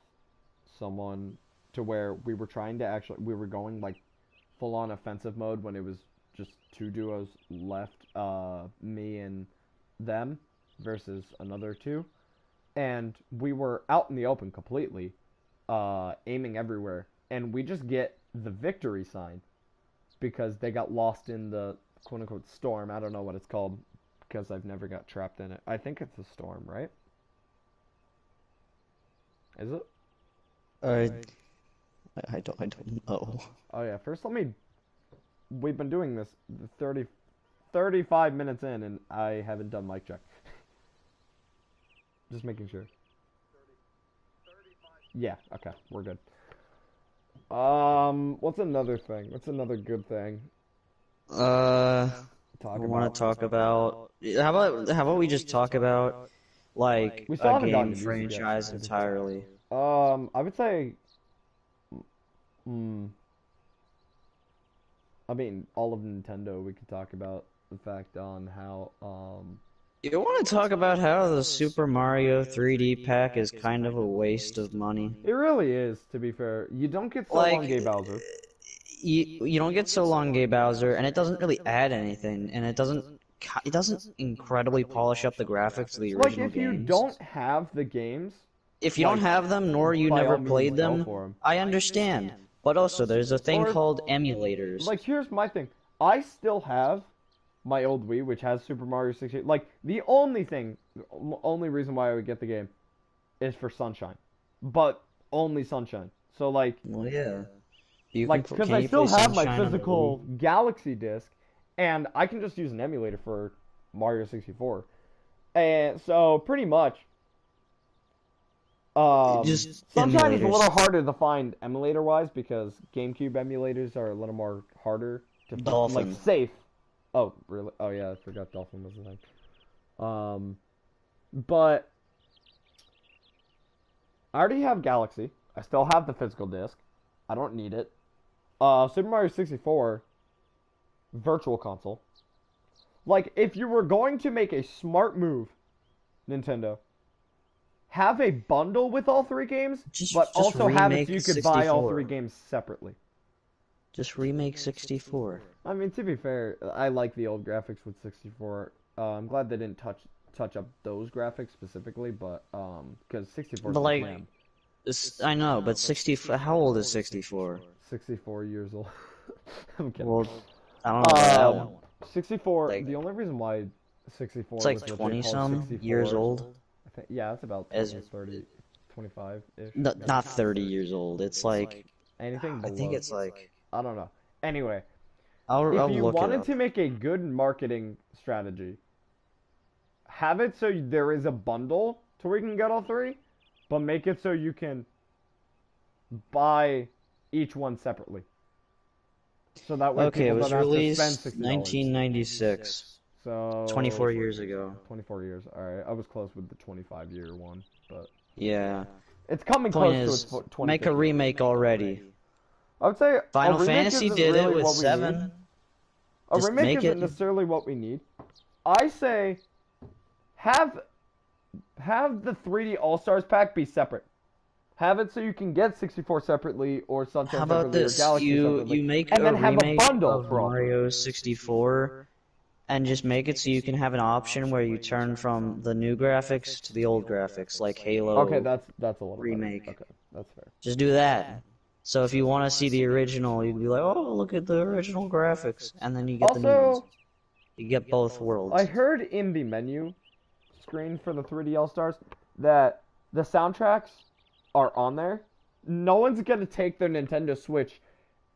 someone, to where we were going like full on offensive mode when it was just 2 duos left, me and them versus another 2, and we were out in the open completely, aiming everywhere, and we just get the victory sign because they got lost in the quote unquote storm. I don't know what it's called because I've never got trapped in it. I think it's a storm, right? Is it? I don't know. Oh yeah, first we've been doing this 35 minutes in, and I haven't done mic check. Just making sure. Yeah, okay, we're good. What's another thing? What's another good thing? I Talk want about. to talk about. How about we just talk about like We still a haven't gotten game to music yet, franchise to be fair. entirely? I would say, mm, I mean, all of Nintendo. We could talk about the fact on how, You want to talk about how the Super Mario 3D pack is kind of a waste of money? it really is. To be fair, you don't get so long, Like, Gay Bowser. you don't get so long, Gay Bowser, and it doesn't really add anything, and it doesn't incredibly polish up the graphics of the Like, original if you games. don't have the games, If you don't like, have them, nor you by all never means, played go them, for them. I understand. But also, there's a thing Or, called emulators. like, here's my thing. I still have my old Wii, which has Super Mario 64. Like, the only reason why I would get the game is for Sunshine. But only Sunshine. So, Well, yeah. You like, because I can you play still have my Sunshine on the physical Wii? Galaxy disc, and I can just use an emulator for Mario 64. And so, pretty much, Just Sunshine is a emulators. little harder to find emulator wise because GameCube emulators are a little more harder to find, like Dolphin. safe. Oh, really? Oh yeah, I forgot Dolphin was a thing. But I already have Galaxy. I still have the physical disc. I don't need it. Super Mario 64 Virtual Console. Like, if you were going to make a smart move, Nintendo, have a bundle with all three games, but Just also have it so remake you could buy all three 64. games separately. Just remake 64. I mean, to be fair, I like the old graphics with 64. I'm glad they didn't touch up those graphics specifically, but because 64 is But the like, jam. I know, but 60. How old is 64? 64 years old. I'm kidding. Well, I don't know about that Um, one. 64. Like, The only reason why 64 it's like was what they 20 called some years 64, old. I think, yeah, it's about As 20, 30, 25-ish, maybe. not 30 years old. It's like Anything I think below. it's like I don't know. Anyway, if I'll you look it wanted up. to make a good marketing strategy, have it so there is a bundle to where you can get all three, but make it so you can buy each one separately. So that way Okay, it people was don't have to spend released $60. 1996, So 24 years ago. 24 years. All right, I was close with the 25-year one, but Yeah. it's coming Point close to is, its make a 2050. remake already. I would say a Final remake Fantasy isn't did it really with what we need. 7. A Just remake make isn't it. necessarily what we need. I say have the 3D All Stars pack be separate. Have it so you can get 64 separately or How Sunshine about separately or this? Galaxy You separately, make and a then have a remake bundle of for all three. Mario 64 and just make it so you can have an option where you turn from the new graphics to the old graphics, like Okay, Halo that's a little better. remake. Okay, that's fair. Just do that. So if you want to see the original, you'd be like, oh, look at the original graphics, and then you get the new ones. Also, You get both I worlds. heard in the menu screen for the 3D All Stars that the soundtracks are on there. No one's gonna take their Nintendo Switch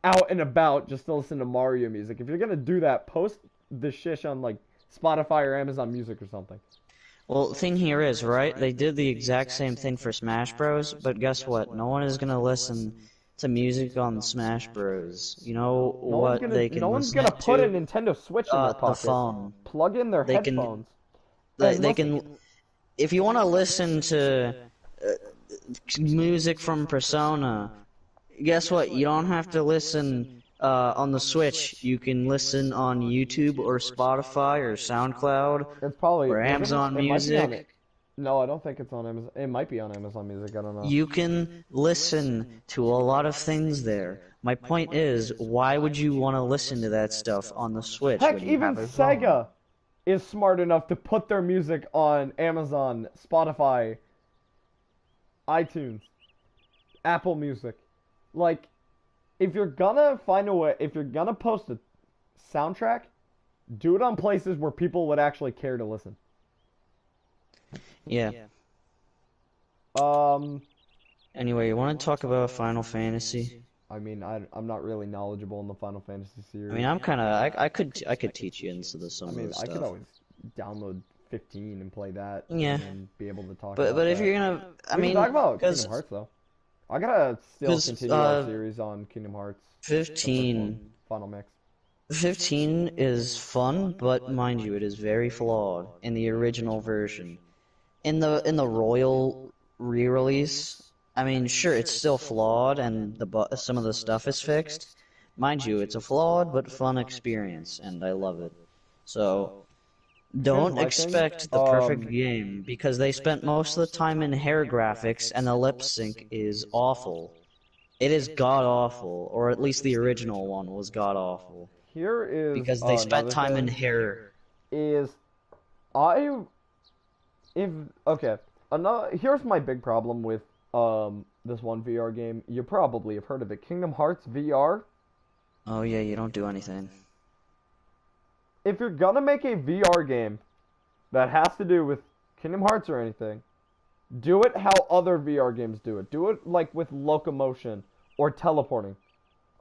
out and about just to listen to Mario music. If you're gonna do that, post the shish on like Spotify or Amazon Music or something. Well, the thing here is, right? They did the exact same thing for Smash Bros, but guess what? No one is gonna listen to music on Smash Bros. You know what they No can one's listen gonna it put a to? Nintendo Switch in their The pocket, phone. plug in their They can, headphones, and they listen. can. If you want to listen to music from Persona, guess what? You don't have to listen on the Switch. You can listen on YouTube or Spotify or SoundCloud It's probably or is it? Amazon It might be on it. Music. No, I don't think it's on Amazon. It might be on Amazon Music. I don't know. You can listen to a lot of things there. My point is, why would you want to listen to that stuff on the Switch Heck, when you even have a phone? Sega is smart enough to put their music on Amazon, Spotify, iTunes, Apple Music. Like, if you're gonna find a way, if you're gonna post a soundtrack, do it on places where people would actually care to listen. Yeah. Um, Anyway, you want to talk about Final Fantasy? I mean, I'm not really knowledgeable in the Final Fantasy I mean, series. I'm kind of, I could teach you into some I of mean, this I could stuff. always download 15 and play that, Yeah. and then be able to talk But about if that. you're gonna, I We can mean, talk about Kingdom because Hearts though. I gotta still Because continue our series on Kingdom Hearts, the first one, 15 Final Mix. 15 is fun, but mind you, it is very flawed in the original version. In the Royal re-release, I mean, sure, it's still flawed and some of the stuff is fixed. Mind you, it's a flawed but fun experience, and I love it. So, Here's don't my thing. expect the perfect game, because they spent most of the time in hair graphics, and the lip sync is awful. It is god-awful, or at least the original one was god-awful. Here is Because they spent another time in thing. hair. Is I if okay another here's my big problem with this one VR game. You probably have heard of it, Kingdom Hearts VR. Oh yeah, you don't do anything. If you're gonna make a VR game that has to do with Kingdom Hearts or anything, do it how other VR games do it. Do it like with locomotion or teleporting.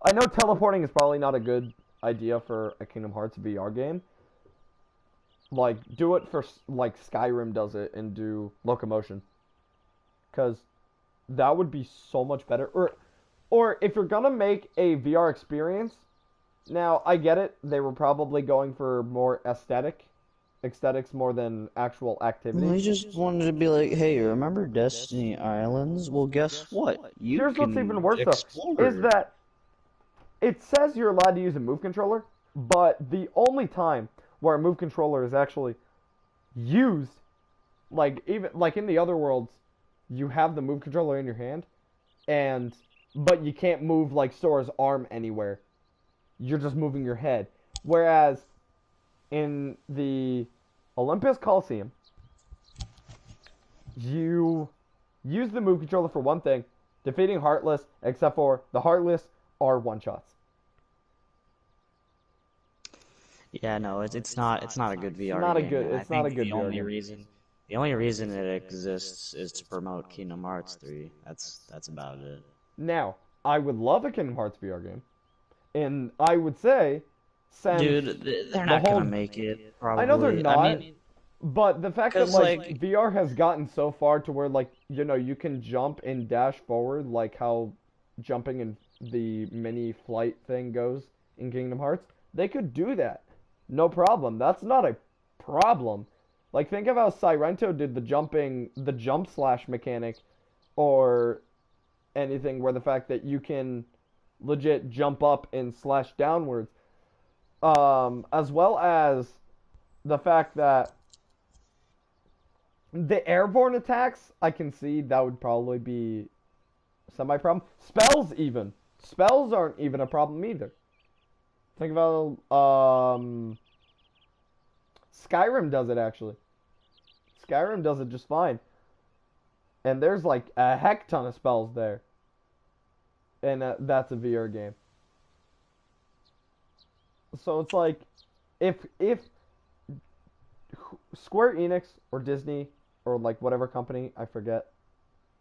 I know teleporting is probably not a good idea for a Kingdom Hearts VR game. Like, do it for, like, Skyrim does it and do locomotion. Because that would be so much better. Or if you're gonna make a VR experience, now, I get it, they were probably going for more aesthetics more than actual activity. They just wanted to be like, hey, remember Destiny Islands? Well, guess what? You Here's what's even can worse, though, is explore. that it says you're allowed to use a move controller, but the only time where a move controller is actually used, like even like in the other worlds, you have the move controller in your hand, but you can't move like Sora's arm anywhere. You're just moving your head. Whereas in the Olympus Coliseum, you use the move controller for one thing, defeating Heartless, except for the Heartless are one-shots. Yeah, no, it's not a good VR Not a game. good And I it's not a think good the VR only game. reason the only reason it exists is to promote Kingdom Hearts 3. That's about it. Now, I would love a Kingdom Hearts VR game. And I would say, since Dude, they're the not gonna whole, make it, I know they're probably. I not, mean, but the fact that because like like, VR has gotten so far to where like you can jump and dash forward like how jumping in the mini flight thing goes in Kingdom Hearts, they could do that. No problem. That's not a problem. Like think of how Sirento did the jump slash mechanic, or anything where the fact that you can legit jump up and slash downwards, as well as the fact that the airborne attacks, I can see that would probably be semi-problem. Spells aren't even a problem either. Think about Skyrim does it actually. Skyrim does it just fine, and there's like a heck ton of spells there, and that's a VR game. So it's like, if Square Enix or Disney or like whatever company, I forget.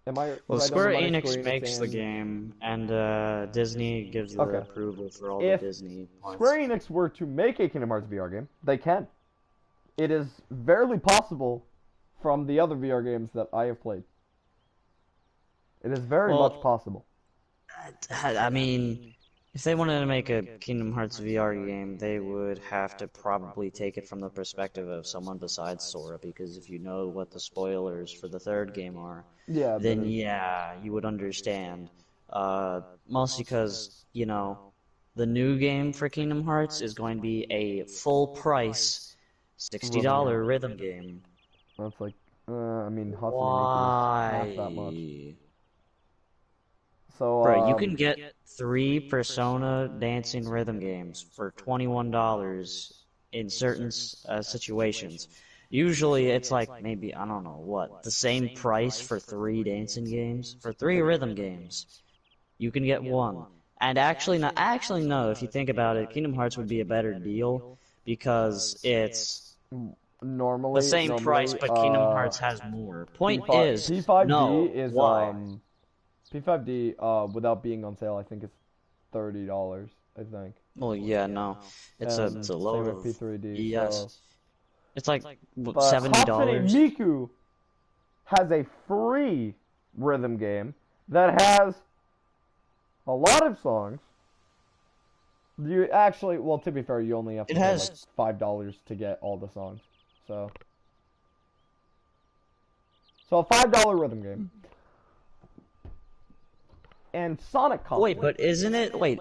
well, Have I done the Square money? Enix Square Enix makes the and game, and Disney gives the okay. approval for all the If Disney points. Square Enix were to make a Kingdom Hearts VR game, they can. It is barely possible from the other VR games that I have played. It is very much Well, possible. I mean, if they wanted to make a Kingdom Hearts VR game, they would have to probably take it from the perspective of someone besides Sora, because if you know what the spoilers for the third game are, Yeah, then yeah, you would understand. Mostly because, the new game for Kingdom Hearts is going to be a full price $60 rhythm game. That's like, I mean, Hatsune Miku is not that much. Why? So, Bro, you can get 3 Persona dancing rhythm games for $21 in certain situations. Usually it's like maybe, I don't know what, the same price for 3 dancing games? For 3 rhythm games, you can get 1. And actually no, if you think about it, Kingdom Hearts would be a better deal because it's the same price, but Kingdom Hearts has more. Point is, P5D no, is why? P5D without being on sale, I think it's $30. I think. Well, yeah, no, it's a Same load with of P3D. yes. So, It's like what, but Hatsune $70. Miku has a free rhythm game that has a lot of songs. You actually, well, to be fair, you only have to It pay like has $5 to get all the songs. So a $5 rhythm game. And Sonic Costume. Wait, but isn't it? Wait,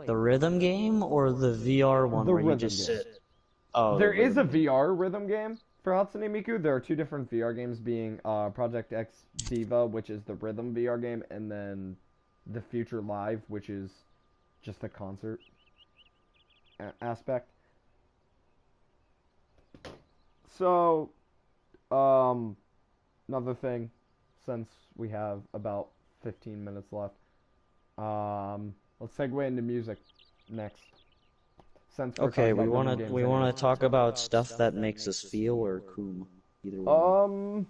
the rhythm game or the VR one The where you rhythm just game. sit? Oh, There the is a rhythm game. VR rhythm game for Hatsune Miku. There are two different VR games, being Project X Diva, which is the rhythm VR game, and then the Future Live, which is just the concert aspect. So, another thing, since we have about 15 minutes left, let's segue into music next. Since we're Okay, talking we about rhythm wanna games we anyway. wanna talk about stuff that makes us feel or coom. Either one.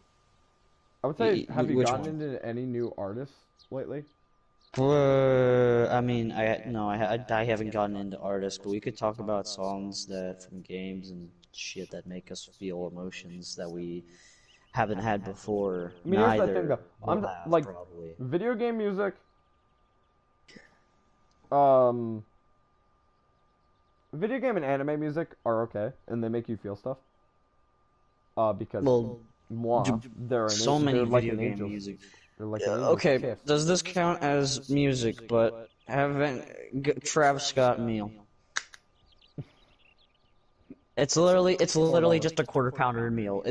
I would say, have you Which gotten one? into any new artists lately? I mean, I haven't gotten into artists, but we could talk about songs that from games and shit that make us feel emotions that we haven't had before. I mean, here's the thing, though. Neither will have, Like, probably. video game music, um, video game and anime music are okay, and they make you feel stuff. Because Well, so many they're like video an game angel's, music. they're like an angel's Okay, kiss. does this count as music? But haven't Travis Scott meal? It's literally just a quarter pounder meal.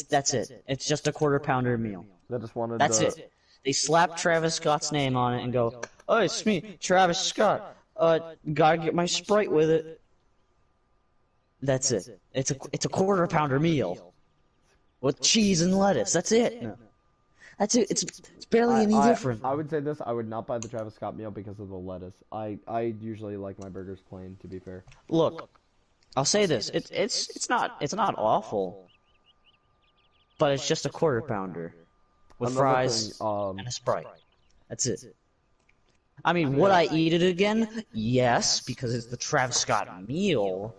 That's it. It's just a quarter pounder meal. They just wanted That's to, it. They slap Travis Scott's name on it and go, "Oh, it's me, Travis Scott. Gotta get my Sprite with it." That's it. It's a quarter pounder meal with cheese and lettuce. That's it. No. That's it. It's barely any different. I would say this, I would not buy the Travis Scott meal because of the lettuce. I usually like my burgers plain, to be fair. Look, I'll say this. It's not awful, but it's just a quarter pounder with Another fries thing, and a Sprite. That's it. I mean, would I eat it again? Yes, because it's the Travis Scott meal.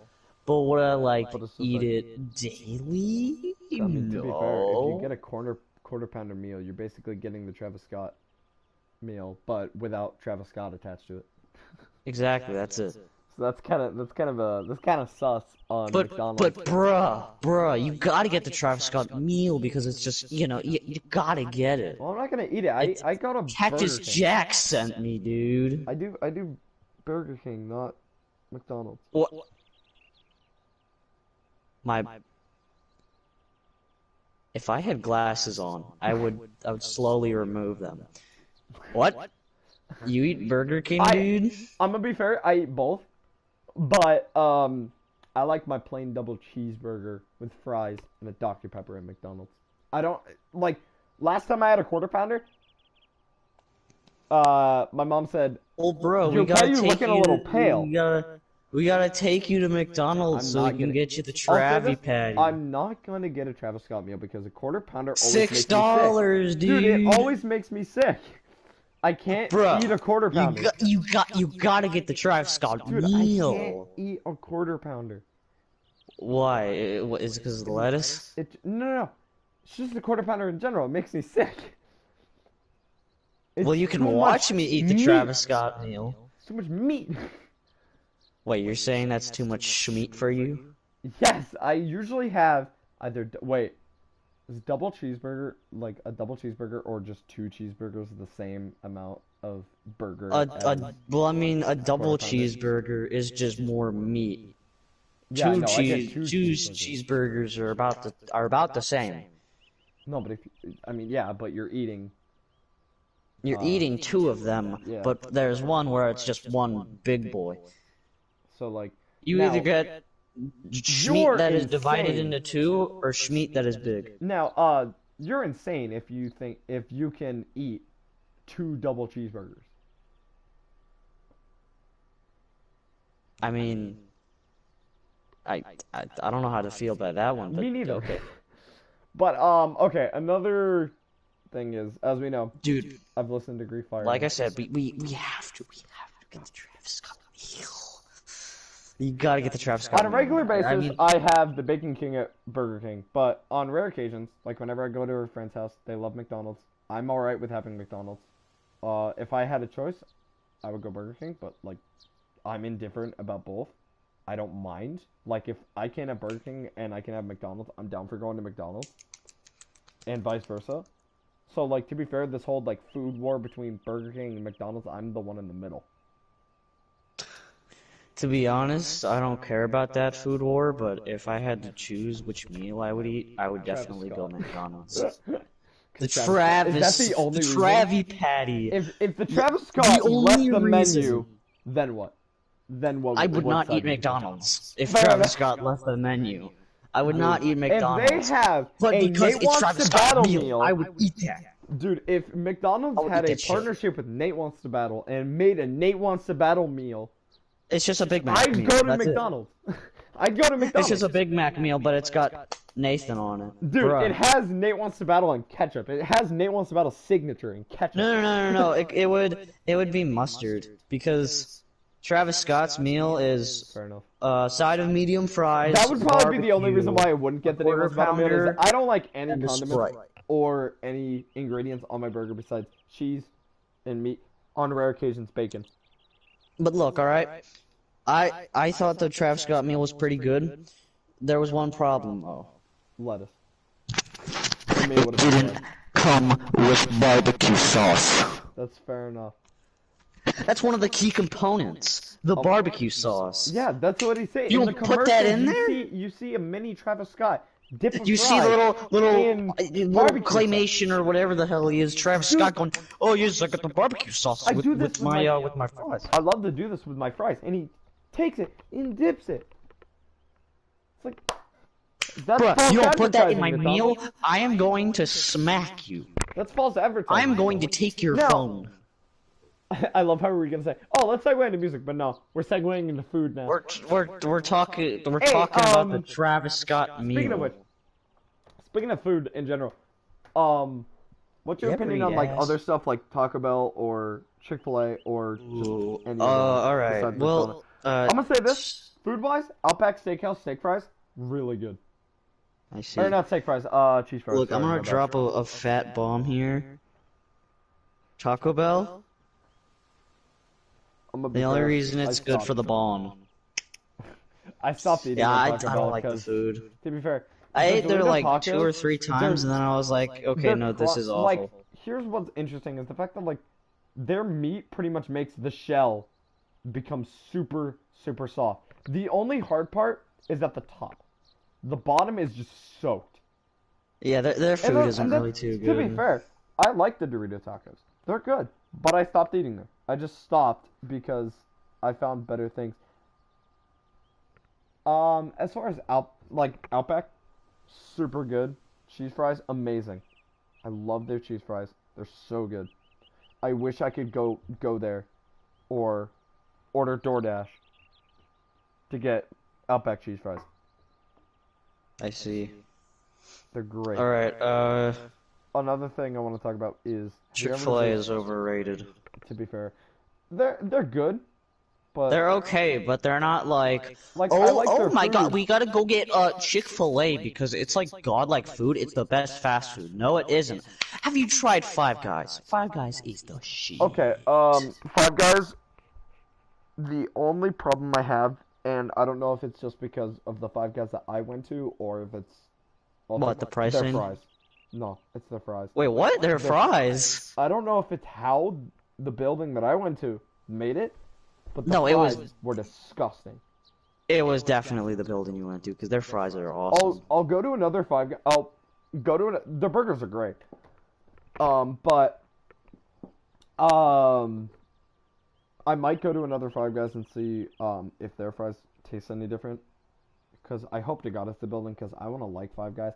But would I But it's just eat like- it daily? I mean, to be fair, if you No. get a quarter pounder meal, you're basically getting the Travis Scott meal, but without Travis Scott attached to it. Exactly, that's it. So that's kind of sus on But McDonald's. bruh, you gotta get the Travis Scott meal because it's just you gotta get it. Well, I'm not gonna eat it. I got a Cactus Burger King. Jack sent me, dude. I do Burger King, not McDonald's. What? If I had glasses on, I would slowly remove them. What? You eat Burger King, dude? I'm gonna be fair. I eat both, but I like my plain double cheeseburger with fries and a Dr. Pepper at McDonald's. I don't like. Last time I had a quarter pounder, my mom said, Well, bro, "You're we gotta you're take looking you. a little pale." We gotta take you to McDonald's I'm so we not can gonna- get you the I'll say Travi this, Patty. I'm not gonna get a Travis Scott meal because a quarter pounder always makes me sick. $6, dude. It always makes me sick. I can't Bruh, eat a quarter pounder. You gotta get the Travis Scott Dude, I meal. can't eat a quarter pounder. Why? Is it because of the lettuce? No. It's just a quarter pounder in general. It makes me sick. It's Well, you can too watch much me eat the meat. Travis Scott meal. It's too much meat. Wait, you're saying that's too much schmeat for you? Yes, I usually have either. Wait, is double cheeseburger like a double cheeseburger or just two cheeseburgers the same amount of burger? Well, I mean, a double quarter pounder. cheeseburger is just more meat. Yeah, I Two know, I get two cheeseburgers are about the same. No, but I mean, yeah, but you're eating. You're eating two of them, yeah. but there's one where it's just one big boy. So like. You now, either get schmeat that is divided into two, or schmeat that is big. Now, you're insane if you can eat two double cheeseburgers. I mean, I don't know how to feel about that one. But, Me neither. Okay. But okay. Another thing is, as we know, Dude, I've listened to Grief Fire. like I said, we have to get the Travis Scott meal. You gotta get the Travis Scott On a meal. regular basis, I mean, I have the Bacon King at Burger King, but on rare occasions, like whenever I go to a friend's house, they love McDonald's. I'm alright with having McDonald's. If I had a choice, I would go Burger King, but like, I'm indifferent about both. I don't mind. Like, if I can't have Burger King and I can have McDonald's, I'm down for going to McDonald's, and vice versa. So, like, to be fair, this whole like food war between Burger King and McDonald's, I'm the one in the middle. To be honest, I don't care about that food war, but if I had to choose which meal I would eat, I would definitely go McDonald's. The Travis, Is that the only the reason? Travi Patty. If the Travis Scott left the menu, then what? Then what? I would not eat McDonald's if Travis Scott left the menu. I would not eat McDonald's. If they have but a because Nate it's Wants Travis to Scott Battle meal, I would eat that. Dude, if McDonald's had a partnership with Nate Wants to Battle and made a Nate Wants to Battle meal, it's just a Big Mac I'd meal. go to McDonald's. I'd go to McDonald's. It's just a Big Mac meal, but it's got Nathan on it. Dude, Bruh. it has Nate Wants to Battle and ketchup. It has Nate Wants to Battle signature and ketchup. No. It would be mustard because Travis Scott's meal is fair enough. Side of medium fries. That would probably be the only reason why I wouldn't get the Nate Wants to Battle meal. Is I don't like any condiments or any ingredients on my burger besides cheese and meat. On rare occasions, bacon. But look, all right. I thought the Travis Scott meal was pretty good. There was one problem though. Lettuce. It didn't come with barbecue sauce. That's fair enough. That's one of the key components. The barbecue sauce. Yeah, that's what he said. You in the don't put that in there? You see a mini Travis Scott. You see the little claymation or whatever the hell he is. Travis Scott going, oh yes, I got the barbecue sauce with my fries. I love to do this with my fries, and he takes it and dips it. It's like, that's bruh, you don't put that in my McDonald's. meal, I am going to smack you. That's false advertising. I am going to take your phone. I love how we're gonna say, oh, let's segue into music, but no, we're segueing into food now. We're talking about the Travis Scott meal. Speaking of food in general, what's your opinion on like other stuff like Taco Bell or Chick-fil-A or just any all right. Well, I'm gonna say this: food-wise, Outback Steakhouse steak fries, really good. I see. Or not steak fries, cheese fries. Look, I'm gonna drop a fat bomb here. Taco Bell. The only reason it's good for the bomb. I stopped eating. Yeah, I Taco Bell don't like the food. To be fair, I ate there like 2 or 3 times, and then I was like, okay, no, this is awful. Like, here's what's interesting is the fact that like their meat pretty much makes the shell become super soft. The only hard part is at the top. The bottom is just soaked. Yeah, their food isn't really too good. To be fair, I like the Dorito tacos. They're good, but I stopped eating them. I just stopped because I found better things. As far as Outback, super good. Cheese fries, amazing. I love their cheese fries. They're so good. I wish I could go there, or order DoorDash to get Outback cheese fries. I see. They're great. All right. Another thing I want to talk about is Chick-fil-A is overrated. To be fair, they're good, but they're okay, but they're not like oh my god, we gotta go get Chick-fil-A because it's like godlike food. It's the best fast food. No, it isn't. Have you tried Five Guys? Five Guys is the shit. Okay, Five Guys. The only problem I have, and I don't know if it's just because of the Five Guys that I went to, or if it's what the pricing? Their fries. No, it's their fries. Wait, what? Their fries? I don't know if it's how the building that I went to made it, but the fries were disgusting. It was definitely the building you went to because their fries are awesome. I'll go to another Five Guys. I'll go to the burgers are great. But I might go to another Five Guys and see if their fries taste any different. Because I hope to God it's the building because I want to like Five Guys.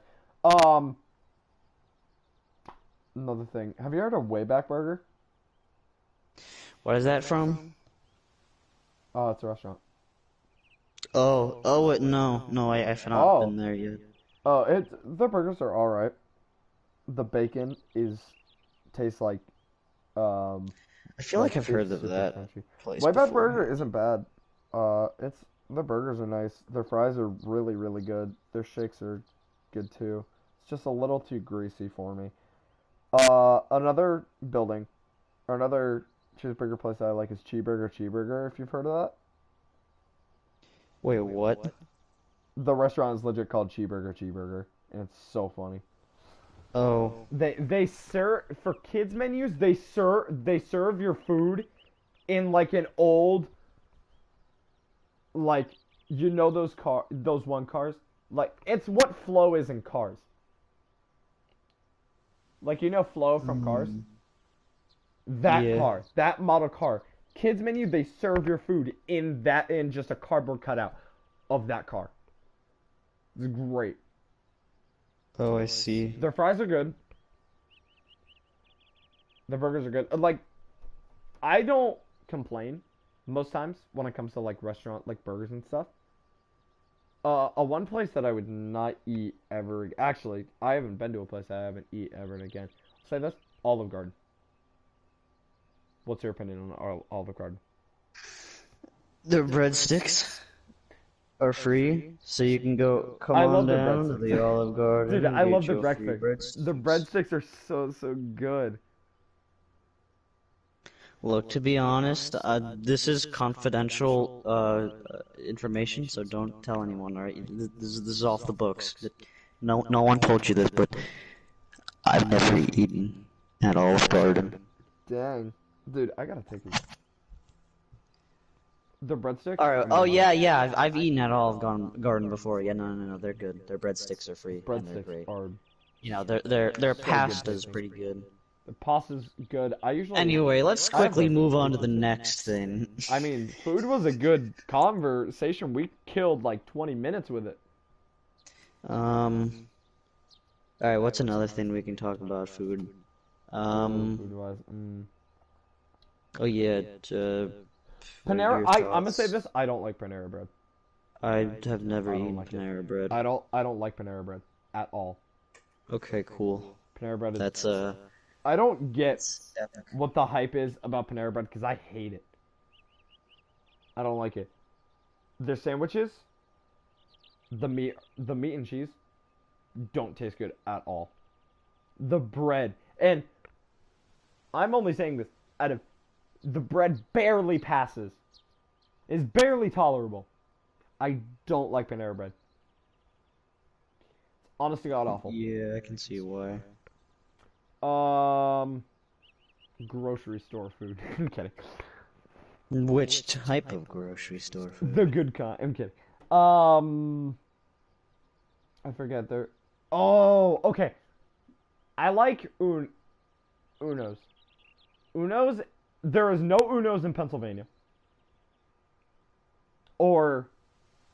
Another thing. Have you heard of Wayback Burger? What is that from? It's a restaurant. No, I have not been there yet. The burgers are alright. The bacon tastes like, I feel like I've heard of that place Wayback before. Burger isn't bad. The burgers are nice. Their fries are really, really good. Their shakes are good too. It's just a little too greasy for me. Another building Or another cheeseburger place that I like is Cheeseburger, if you've heard of that. Wait, what? The restaurant is legit called Cheeseburger, and it's so funny. Oh. They serve for kids menus. They serve your food in like an old, like, those one cars, like it's what Flow is in Cars. Like, Flow from Cars. Mm, That yeah. car, that model car. Kids menu, they serve your food in just a cardboard cutout of that car. It's great. Oh, I see. Their fries are good. Their burgers are good. Like, I don't complain most times when it comes to like restaurant like burgers and stuff. A one place that I would not eat ever. Actually, I haven't been to a place I haven't eat ever again. I'll say this: Olive Garden. What's your opinion on Olive Garden? The breadsticks are free, so you can come I on love the down to breadsticks. the Olive Garden Dude, and I love get the your free breadsticks. The breadsticks. breadsticks are so good. Look, to be honest, this is confidential information, so don't tell anyone, alright? This is off the books. No one told you this, but I've never eaten at Olive Garden. Dang. Dude, I gotta take it. The breadsticks? Alright, oh amazing. yeah, I've eaten at Olive Garden before. Yeah, no, they're good. Their breadsticks are free, and they're Breadsticks great. are You know, their so good pasta's tasting. pretty good. The pasta's good. Anyway, let's I have quickly breadsticks. move on to the next thing. I mean, food was a good conversation. We killed like 20 minutes with it. Um, alright, what's another thing we can talk about food? Food wise. Oh yeah, what are Panera, your I'm gonna say thoughts? this, I don't like Panera bread. I have never I don't eaten like it. Panera bread. I don't like Panera bread at all. Okay, cool. Panera bread is That's I don't get that's epic. what the hype is about Panera bread because I hate it. I don't like it. Their sandwiches, the meat and cheese don't taste good at all. The bread, and I'm only saying this out of the bread barely passes. Is barely tolerable. I don't like Panera bread. Honest to God, awful. Yeah, I can see why. Um, grocery store food. I'm kidding. Which type of grocery store The food? good kind. I'm kidding. I forget their. Oh, okay. I like Unos. Unos. There is no Unos in Pennsylvania or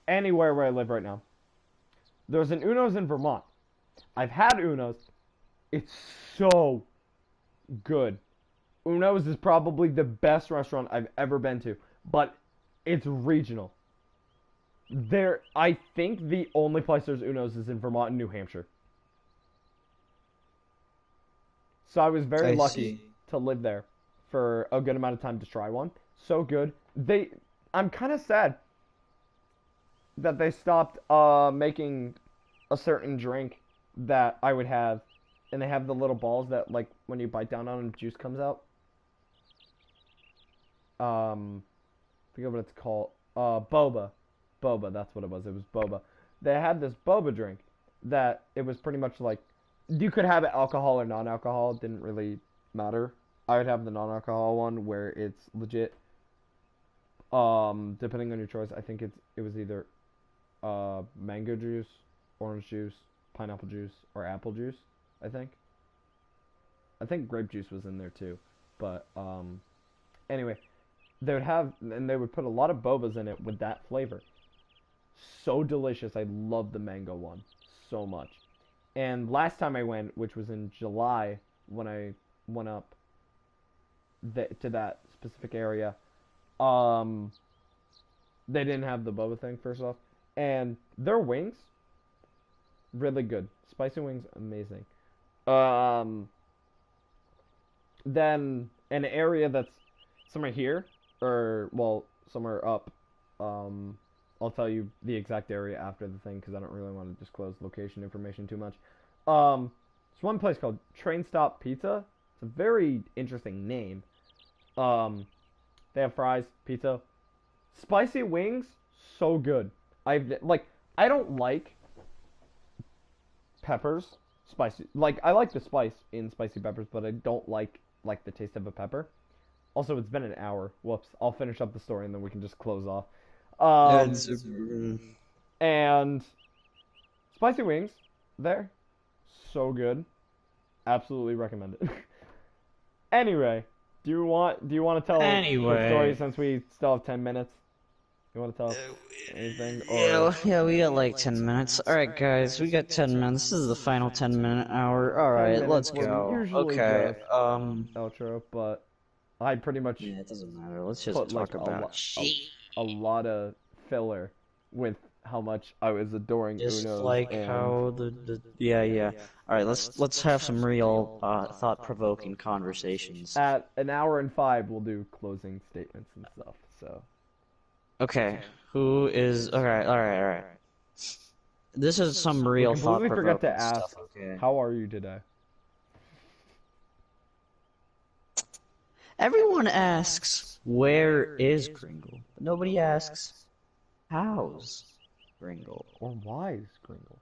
anywhere where I live right now. There's an Unos in Vermont. I've had Unos. It's so good. Uno's is probably the best restaurant I've ever been to, but it's regional. I think the only place there's Uno's is in Vermont and New Hampshire. So I was very I lucky see. to live there for a good amount of time to try one. So good. I'm kind of sad that they stopped making a certain drink that I would have, and they have the little balls that like when you bite down on them, juice comes out. I forget what it's called. Boba. Boba, that's what it was. It was boba. They had this boba drink that it was pretty much like you could have it alcohol or non-alcohol. It didn't really matter. I would have the non-alcohol one where it's legit. Depending on your choice, I think it was either mango juice, orange juice, pineapple juice, or apple juice. I think. I think grape juice was in there too, but anyway, they would put a lot of bobas in it with that flavor. So delicious. I love the mango one so much. And last time I went, which was in July, when I went up to that specific area, um, they didn't have the boba thing first off, and their wings really good. Spicy wings, amazing. Um, then an area that's somewhere here, or well, somewhere up. I'll tell you the exact area after the thing because I don't really want to disclose location information too much. There's one place called Train Stop Pizza. It's a very interesting name. Um, they have fries, pizza, spicy wings, so good. I don't like peppers, spicy. Like I like the spice in spicy peppers, but I don't like the taste of a pepper. Also, it's been an hour. Whoops. I'll finish up the story and then we can just close off. It's, And spicy wings, there, so good. Absolutely recommend it. Anyway, do you want to tell the story anyway. since we still have 10 minutes? You want to tell anything or? Yeah, we got like 10 minutes. Alright, guys, we got 10 minutes. This is the final 10-minute hour. 10 Alright, minutes let's where we go. usually Okay, just outro, but I pretty much yeah, it doesn't matter. Let's just put like talk about shit. a lot of filler with how much I was adoring Just Uno's like and how yeah, yeah. Alright, let's have some real thought-provoking conversations. at an hour and five we'll do closing statements and stuff. So Okay, who is alright. This is some we real completely forgot to thought-provoking ask, stuff, okay? how are you today? Everyone asks, where is Gringle? But nobody asks, how's Gringle? Or why is Gringle?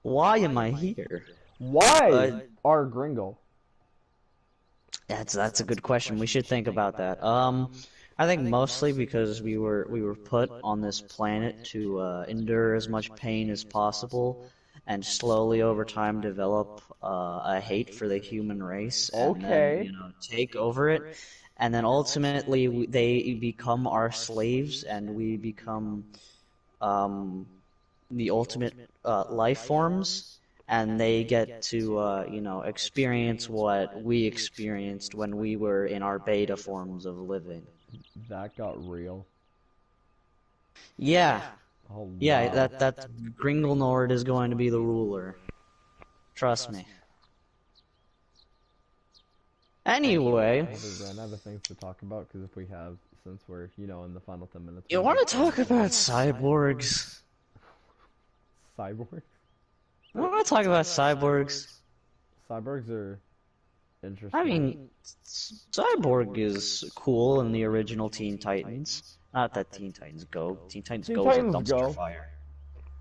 Why am I here? Why are Gringle? That's a good question. We should think about that. I think mostly because we were put on this planet to endure as much pain as possible, and slowly over time develop a hate for the human race, and then Okay. take over it, and then ultimately they become our slaves, and we become the ultimate life forms, and they get to experience what we experienced when we were in our beta forms of living. That got real. Yeah, Oh yeah, wow. that Gringle Nord is going to be the ruler. Trust me. Anyway, We ran out of things to talk about because if we have, since we're in the final 10 minutes, you want to talk about cyborgs? cyborgs. You want to talk about cyborgs? Cyborgs are I interesting. mean, Cyborg is cool in the original Teen Titans. Not that Teen Titans Go. Teen Titans Teen Go is a Titans dumpster Go. fire.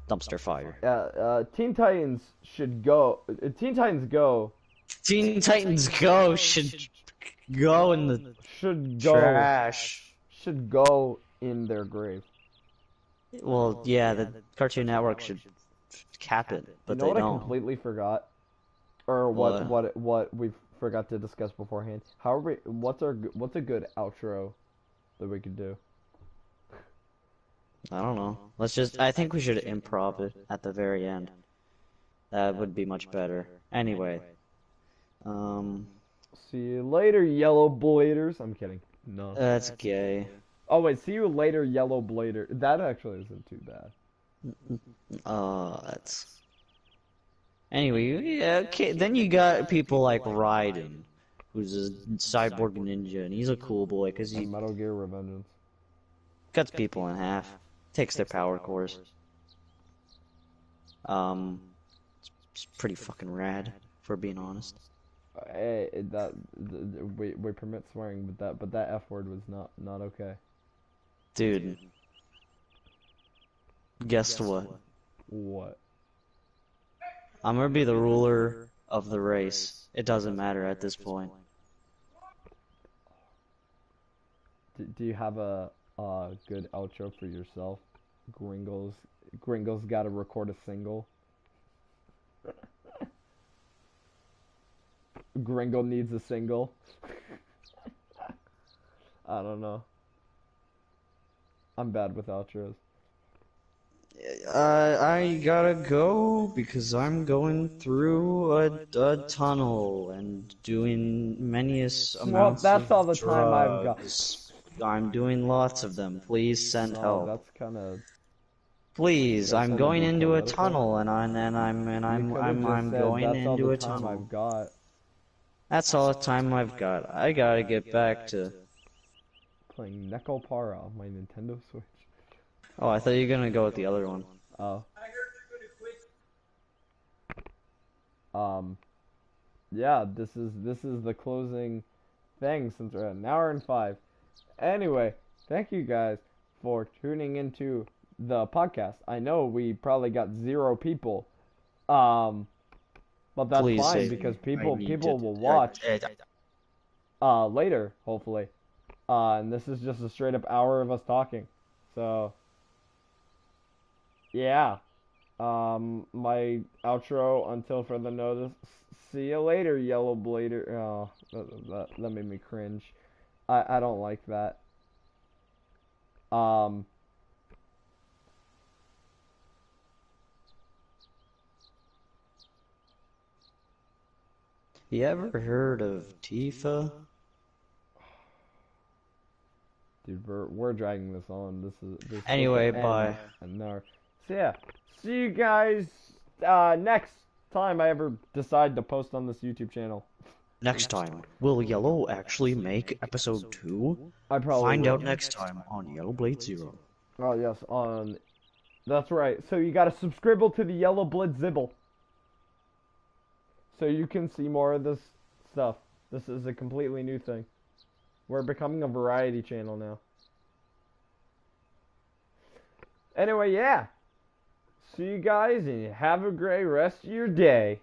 Dumpster fire. Teen Titans should go. Teen Titans Go Teen Titans Go should go in the should go trash. should go in their grave. Well, yeah, the Cartoon Network should cap it, You but know they what I don't. completely forgot, or What? what we forgot to discuss beforehand. How are we? What's a good outro that we could do? I don't know. I think we should improv it at the very end. That would be much better. Anyway. See you later, Yellow Bladers. I'm kidding. No. That's gay. Oh wait, see you later, Yellow Blader. That actually isn't too bad. That's... Anyway, yeah, okay, then you got people like Raiden, who's a cyborg ninja, and he's a cool boy, because he And Metal Gear Revengeance. cuts people in half, takes their power cores. It's pretty fucking rad, for being honest. Hey, we permit swearing, but that F word was not okay. Dude, guess what? What? I'm gonna be the ruler of the race. It doesn't matter at this point. Do you have a good outro for yourself? Gringle's got to record a single. Gringle needs a single. I don't know. I'm bad with outros. I gotta go because I'm going through a tunnel and doing many Well, amounts that's of all the time I've got. drugs. I'm doing lots of them. Please send No, help. that's kind of. Please, That's I'm gonna going be into a political. tunnel and You could have just I'm said going that's all into the a time I've tunnel. got. That's all the time I've got. I gotta get back to... Playing Nekopara on my Nintendo Switch. Oh, I thought you were gonna go with the other one. Oh. Yeah, this is the closing thing since we're at an hour and 5. Anyway, thank you guys for tuning into the podcast. I know we probably got 0 people, but that's Please fine save because me. I need people to. will watch later, hopefully. And this is just a straight up hour of us talking. So, yeah. My outro until further notice. See you later, Yellowblader. Oh, that made me cringe. I don't like that. Um, You ever heard of Tifa? dude, we're dragging this on. This is Anyway, supposed to end bye. an hour. So yeah, see you guys next time I ever decide to post on this YouTube channel. Next time, will Yellow actually make episode 2? I probably Find will. out next time on Yellowblade Zero. Oh yes, that's right. So you gotta subscribe to the Yellowblade Zibble, so you can see more of this stuff. This is a completely new thing. We're becoming a variety channel now. Anyway, yeah. See you guys and have a great rest of your day.